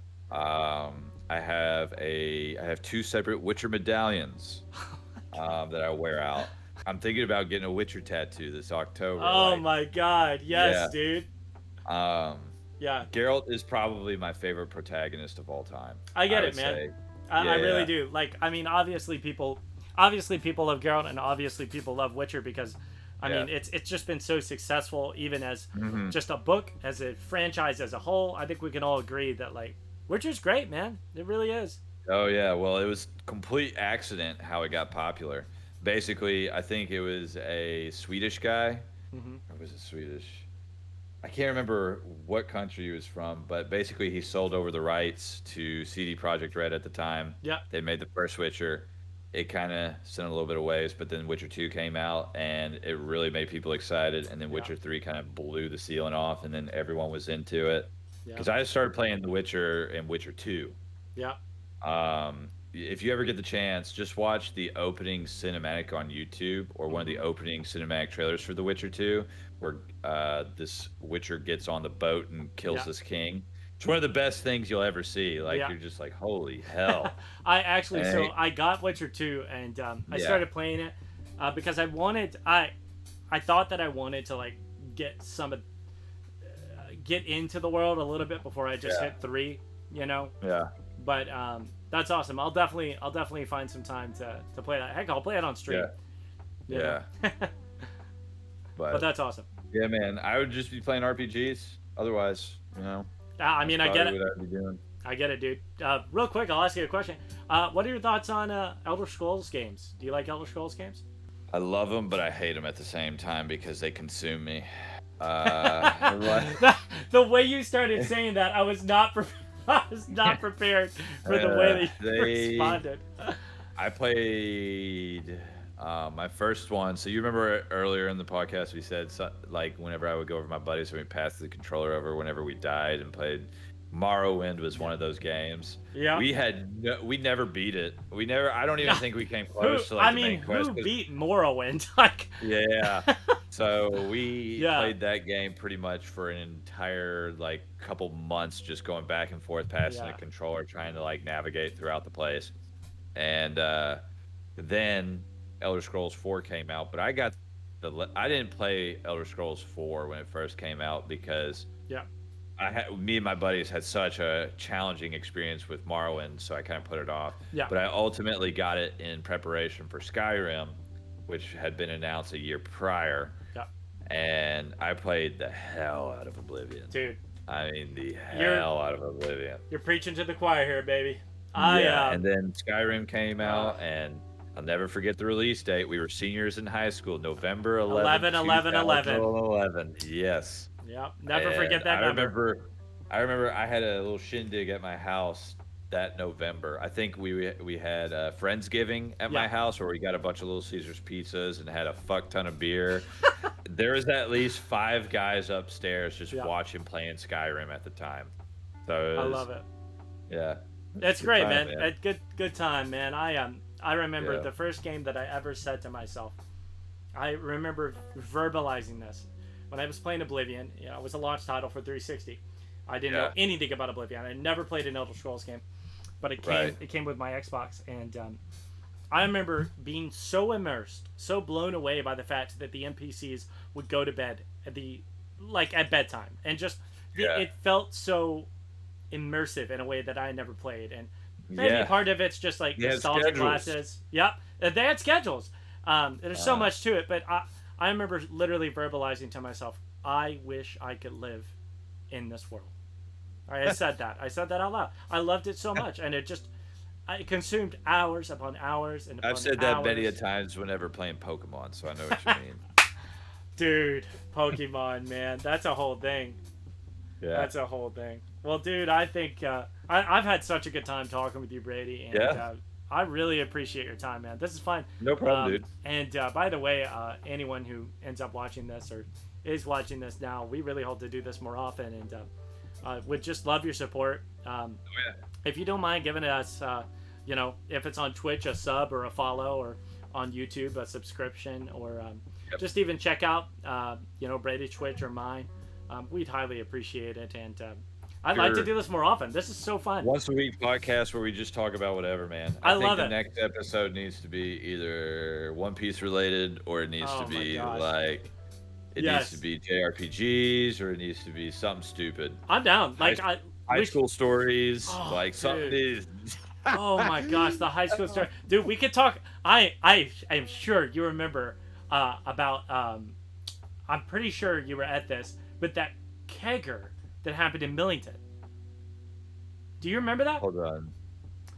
Speaker 2: I have 2 separate Witcher medallions that I wear out. I'm thinking about getting a Witcher tattoo this October.
Speaker 1: Oh my god, yes,
Speaker 2: Yeah.
Speaker 1: dude. Yeah,
Speaker 2: Geralt is probably my favorite protagonist of all time.
Speaker 1: I get it,
Speaker 2: would
Speaker 1: man.
Speaker 2: say.
Speaker 1: I really
Speaker 2: Yeah.
Speaker 1: do. Like, I mean, obviously people love Geralt, and obviously people love Witcher because, I mean, it's just been so successful, even as just a book, as a franchise as a whole. I think we can all agree that like Witcher's great, man. It really is.
Speaker 2: Oh yeah, well it was complete accident how it got popular. Basically, I think it was a Swedish guy. Or was it Swedish? I can't remember what country he was from, but basically he sold over the rights to CD Projekt Red at the time.
Speaker 1: Yeah.
Speaker 2: They made the first Witcher. It kind of sent a little bit of waves, but then Witcher 2 came out and it really made people excited. And then Witcher 3 kind of blew the ceiling off, and then everyone was into it. Because I started playing The Witcher and Witcher 2.
Speaker 1: Yeah.
Speaker 2: If you ever get the chance, just watch the opening cinematic on YouTube or one of the opening cinematic trailers for The Witcher 2, where this Witcher gets on the boat and kills this king. It's one of the best things you'll ever see. Like, you're just like, holy hell.
Speaker 1: I actually, so I got Witcher 2 and I started playing it because I thought that I wanted to like get into the world a little bit before I just hit 3, you know?
Speaker 2: Yeah.
Speaker 1: But that's awesome. I'll definitely find some time to play that. Heck, I'll play it on stream.
Speaker 2: Yeah.
Speaker 1: But that's awesome.
Speaker 2: Yeah, man. I would just be playing RPGs. Otherwise,
Speaker 1: I mean, I get it.
Speaker 2: What I'd be doing.
Speaker 1: I get it, dude. Real quick, I'll ask you a question. What are your thoughts on Elder Scrolls games? Do you like Elder Scrolls games?
Speaker 2: I love them, but I hate them at the same time because they consume me.
Speaker 1: The way you started saying that, I was not prepared for the way that you responded.
Speaker 2: I played my first one. So you remember earlier in the podcast we said like whenever I would go over my buddies and we passed the controller over whenever we died and played. Morrowind was one of those games.
Speaker 1: Yeah.
Speaker 2: We never beat it. I don't even think we came close to like the main quest.
Speaker 1: Who beat Morrowind? Like.
Speaker 2: Yeah. So we played that game pretty much for an entire like couple months, just going back and forth, passing the controller, trying to like navigate throughout the place. And then Elder Scrolls 4 came out, but I didn't play Elder Scrolls 4 when it first came out because me and my buddies had such a challenging experience with Morrowind, so I kind of put it off.
Speaker 1: Yeah.
Speaker 2: But I ultimately got it in preparation for Skyrim, which had been announced a year prior.
Speaker 1: Yeah.
Speaker 2: And I played the hell out of Oblivion.
Speaker 1: Dude.
Speaker 2: I mean, the hell out of Oblivion.
Speaker 1: You're preaching to the choir here, baby.
Speaker 2: Yeah, and then Skyrim came out, and I'll never forget the release date. We were seniors in high school, November 11th, 2011. Yes.
Speaker 1: Yep, never forget
Speaker 2: And
Speaker 1: that number.
Speaker 2: I remember I had a little shindig at my house that November. I think we had Friendsgiving at my house where we got a bunch of Little Caesars pizzas and had a fuck ton of beer. There was at least 5 guys upstairs just watching playing Skyrim at the time. So
Speaker 1: I love it.
Speaker 2: Yeah.
Speaker 1: It's great, time, man. Good time, man. I remember the first game that I ever said to myself. I remember verbalizing this when I was playing Oblivion. You know, it was a launch title for 360. I didn't know anything about Oblivion. I never played an Elder Scrolls game, but it came with my Xbox, and I remember being so immersed, so blown away by the fact that the NPCs would go to bed at bedtime, and just it felt so immersive in a way that I never played. And maybe part of it's just like nostalgia classes. Yep, they had schedules. There's so much to it, but I remember literally verbalizing to myself, I wish I could live in this world. I said that out loud. I loved it so much, and it consumed hours upon hours and upon
Speaker 2: I've said that many a times whenever playing Pokemon, so I know what you mean.
Speaker 1: Dude, Pokemon, man, that's a whole thing. Yeah, that's a whole thing. Well, dude, I think I've had such a good time talking with you, Brady, and I really appreciate your time, man. This is fun.
Speaker 2: No problem, dude.
Speaker 1: And by the way, anyone who ends up watching this or is watching this now, we really hope to do this more often, and would just love your support. If you don't mind giving us, if it's on Twitch, a sub or a follow, or on YouTube, a subscription, or just even check out, Brady's Twitch or mine. We'd highly appreciate it, and I'd like to do this more often. This is so fun.
Speaker 2: Once a week podcast where we just talk about whatever, man.
Speaker 1: I love
Speaker 2: think
Speaker 1: it.
Speaker 2: The next episode needs to be either One Piece related, or it needs to be needs to be JRPGs, or it needs to be something stupid.
Speaker 1: I'm down.
Speaker 2: High school stories, something.
Speaker 1: Oh my gosh, the high school story, dude. We could talk. I am sure you remember about. I'm pretty sure you were at this, but that kegger that happened in Millington. Do you remember that?
Speaker 2: Hold on.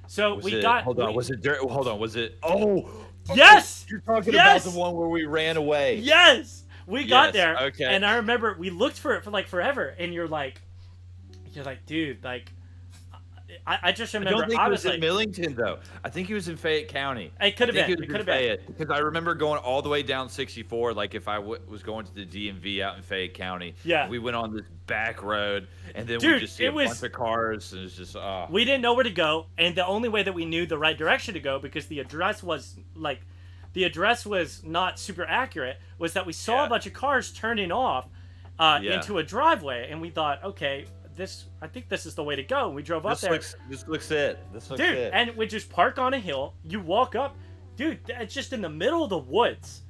Speaker 1: So
Speaker 2: Was it? Oh.
Speaker 1: Yes.
Speaker 2: You're talking about the one where we ran away.
Speaker 1: Yes. We got there.
Speaker 2: Okay.
Speaker 1: And I remember we looked for it for forever, and you're like, dude, I just remember.
Speaker 2: I don't think he was in Millington, though. I think he was in Fayette County.
Speaker 1: It could have been. It could have been.
Speaker 2: Because I remember going all the way down 64, like if I was going to the DMV out in Fayette County.
Speaker 1: Yeah.
Speaker 2: We went on this back road, and then we just see a bunch of cars, and it's just,
Speaker 1: We didn't know where to go, and the only way that we knew the right direction to go, because the address was not super accurate, was that we saw a bunch of cars turning off into a driveway, and we thought, okay, I think this is the way to go. And we drove up there.
Speaker 2: This looks it.
Speaker 1: And we just park on a hill. You walk up, dude. It's just in the middle of the woods.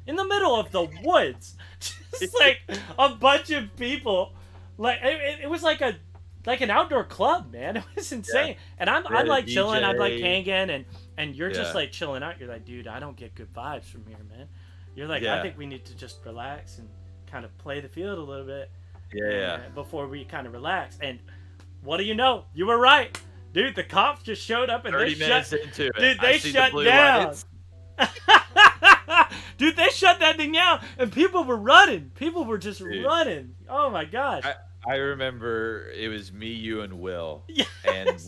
Speaker 1: Just like a bunch of people. Like it was like an outdoor club, man. It was insane. And I'm like
Speaker 2: DJ.
Speaker 1: chilling. I'm like hanging, and you're just like chilling out. You're like, dude, I don't get good vibes from here, man. You're like, I think we need to just relax and kind of play the field a little bit. Before we kind of relax. And what do you know? You were right. Dude, the cops just showed up and
Speaker 2: 30 minutes into it.
Speaker 1: Dude, they shut down. Dude, they shut that thing down, and people were running. People were just running. Oh my gosh.
Speaker 2: I remember it was me, you, and Will.
Speaker 1: Yes.
Speaker 2: And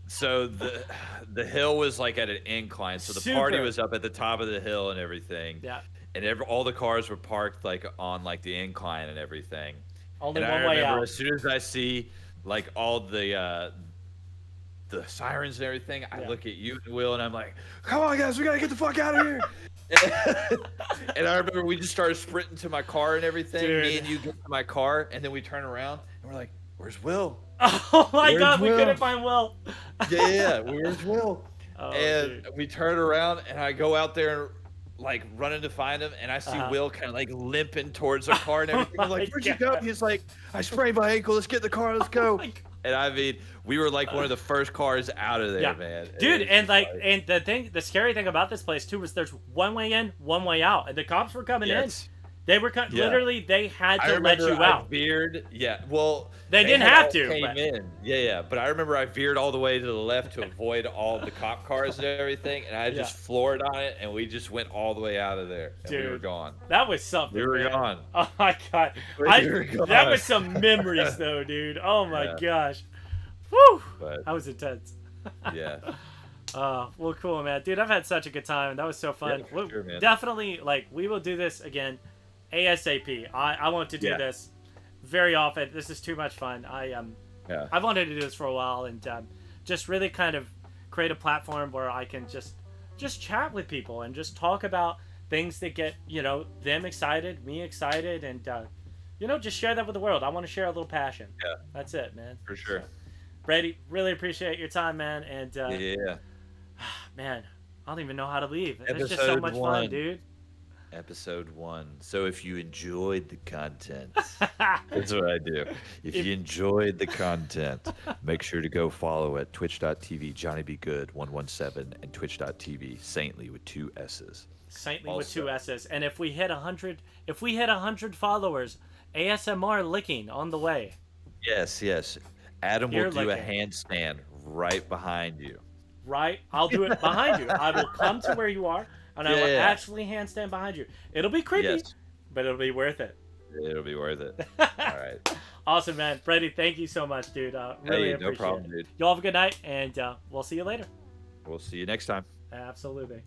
Speaker 2: so the hill was like at an incline, so the party was up at the top of the hill and everything.
Speaker 1: Yeah.
Speaker 2: And all the cars were parked like on like the incline and everything.
Speaker 1: Only
Speaker 2: and
Speaker 1: one
Speaker 2: I
Speaker 1: way
Speaker 2: remember
Speaker 1: out.
Speaker 2: As soon as I see like all the sirens and everything, I look at you and Will, and I'm like, "Come on, guys, we gotta get the fuck out of here!" And I remember we just started sprinting to my car and everything.
Speaker 1: Dude.
Speaker 2: Me and you get to my car, and then we turn around and we're like, "Where's Will?"
Speaker 1: Oh my God,
Speaker 2: Will?
Speaker 1: we couldn't find Will.
Speaker 2: Yeah, where's Will?
Speaker 1: Dude.
Speaker 2: We turn around, and I go out there and like running to find him, and I see Will kind of like limping towards the car and everything. I'm like, "Where'd you go?" He's like, "I sprained my ankle. Let's get in the car. Let's go." And I mean, we were like one of the first cars out of there, man.
Speaker 1: Dude, and the scary thing about this place too was there's one way in, one way out, and the cops were coming in. They were
Speaker 2: Yeah.
Speaker 1: literally they had
Speaker 2: I
Speaker 1: to let
Speaker 2: remember
Speaker 1: you
Speaker 2: I
Speaker 1: out.
Speaker 2: veered. Yeah, well,
Speaker 1: They didn't
Speaker 2: had
Speaker 1: have
Speaker 2: all
Speaker 1: to,
Speaker 2: came
Speaker 1: but
Speaker 2: in. Yeah, yeah. But I remember I veered all the way to the left to avoid all the cop cars and everything, and I
Speaker 1: yeah,
Speaker 2: just floored on it, and we just went all the way out of there, and we were
Speaker 1: dude,
Speaker 2: gone.
Speaker 1: that was
Speaker 2: We
Speaker 1: something,
Speaker 2: were
Speaker 1: man.
Speaker 2: gone.
Speaker 1: Oh my god,
Speaker 2: We were
Speaker 1: that
Speaker 2: gone.
Speaker 1: was some memories though, dude. Oh my
Speaker 2: Yeah,
Speaker 1: gosh, woo,
Speaker 2: but
Speaker 1: that was intense.
Speaker 2: yeah,
Speaker 1: Well, cool, man, dude. I've had such a good time. That was so
Speaker 2: yeah,
Speaker 1: fun.
Speaker 2: for sure, man.
Speaker 1: Definitely, like, we will do this again, ASAP. I want to do
Speaker 2: Yeah,
Speaker 1: this very often. This is too much fun.
Speaker 2: yeah,
Speaker 1: I've wanted to do this for a while, and just really kind of create a platform where I can just chat with people and just talk about things that get them excited, me excited, and just share that with the world. I want to share a little passion.
Speaker 2: yeah,
Speaker 1: That's it, man.
Speaker 2: for sure.
Speaker 1: So, Brady, really appreciate your time, man. And
Speaker 2: Yeah.
Speaker 1: man, I don't even know how to leave. It's just so
Speaker 2: Episode
Speaker 1: much fun,
Speaker 2: one.
Speaker 1: dude.
Speaker 2: Episode 1. So if you enjoyed the content, that's what I do. If you enjoyed the content, make sure to go follow at twitch.tv Johnnybgood117 and twitch.tv Saintly with 2 S's.
Speaker 1: Saintly with
Speaker 2: Also,
Speaker 1: 2 S's. And if we hit 100 followers, ASMR licking on the way.
Speaker 2: yes, yes. Adam
Speaker 1: Ear
Speaker 2: will do a
Speaker 1: licking.
Speaker 2: handstand right behind you.
Speaker 1: Right? I'll do it behind you. I will come to where you are, and I will
Speaker 2: Yeah.
Speaker 1: actually handstand behind you. It'll be creepy,
Speaker 2: Yes,
Speaker 1: but it'll be worth it.
Speaker 2: it'll be worth it. All right.
Speaker 1: Awesome, man. Brady, thank you so much, dude. Really
Speaker 2: Hey,
Speaker 1: appreciate
Speaker 2: no problem,
Speaker 1: it.
Speaker 2: dude.
Speaker 1: Y'all have a good night, and we'll see you later.
Speaker 2: We'll see you next time.
Speaker 1: Absolutely.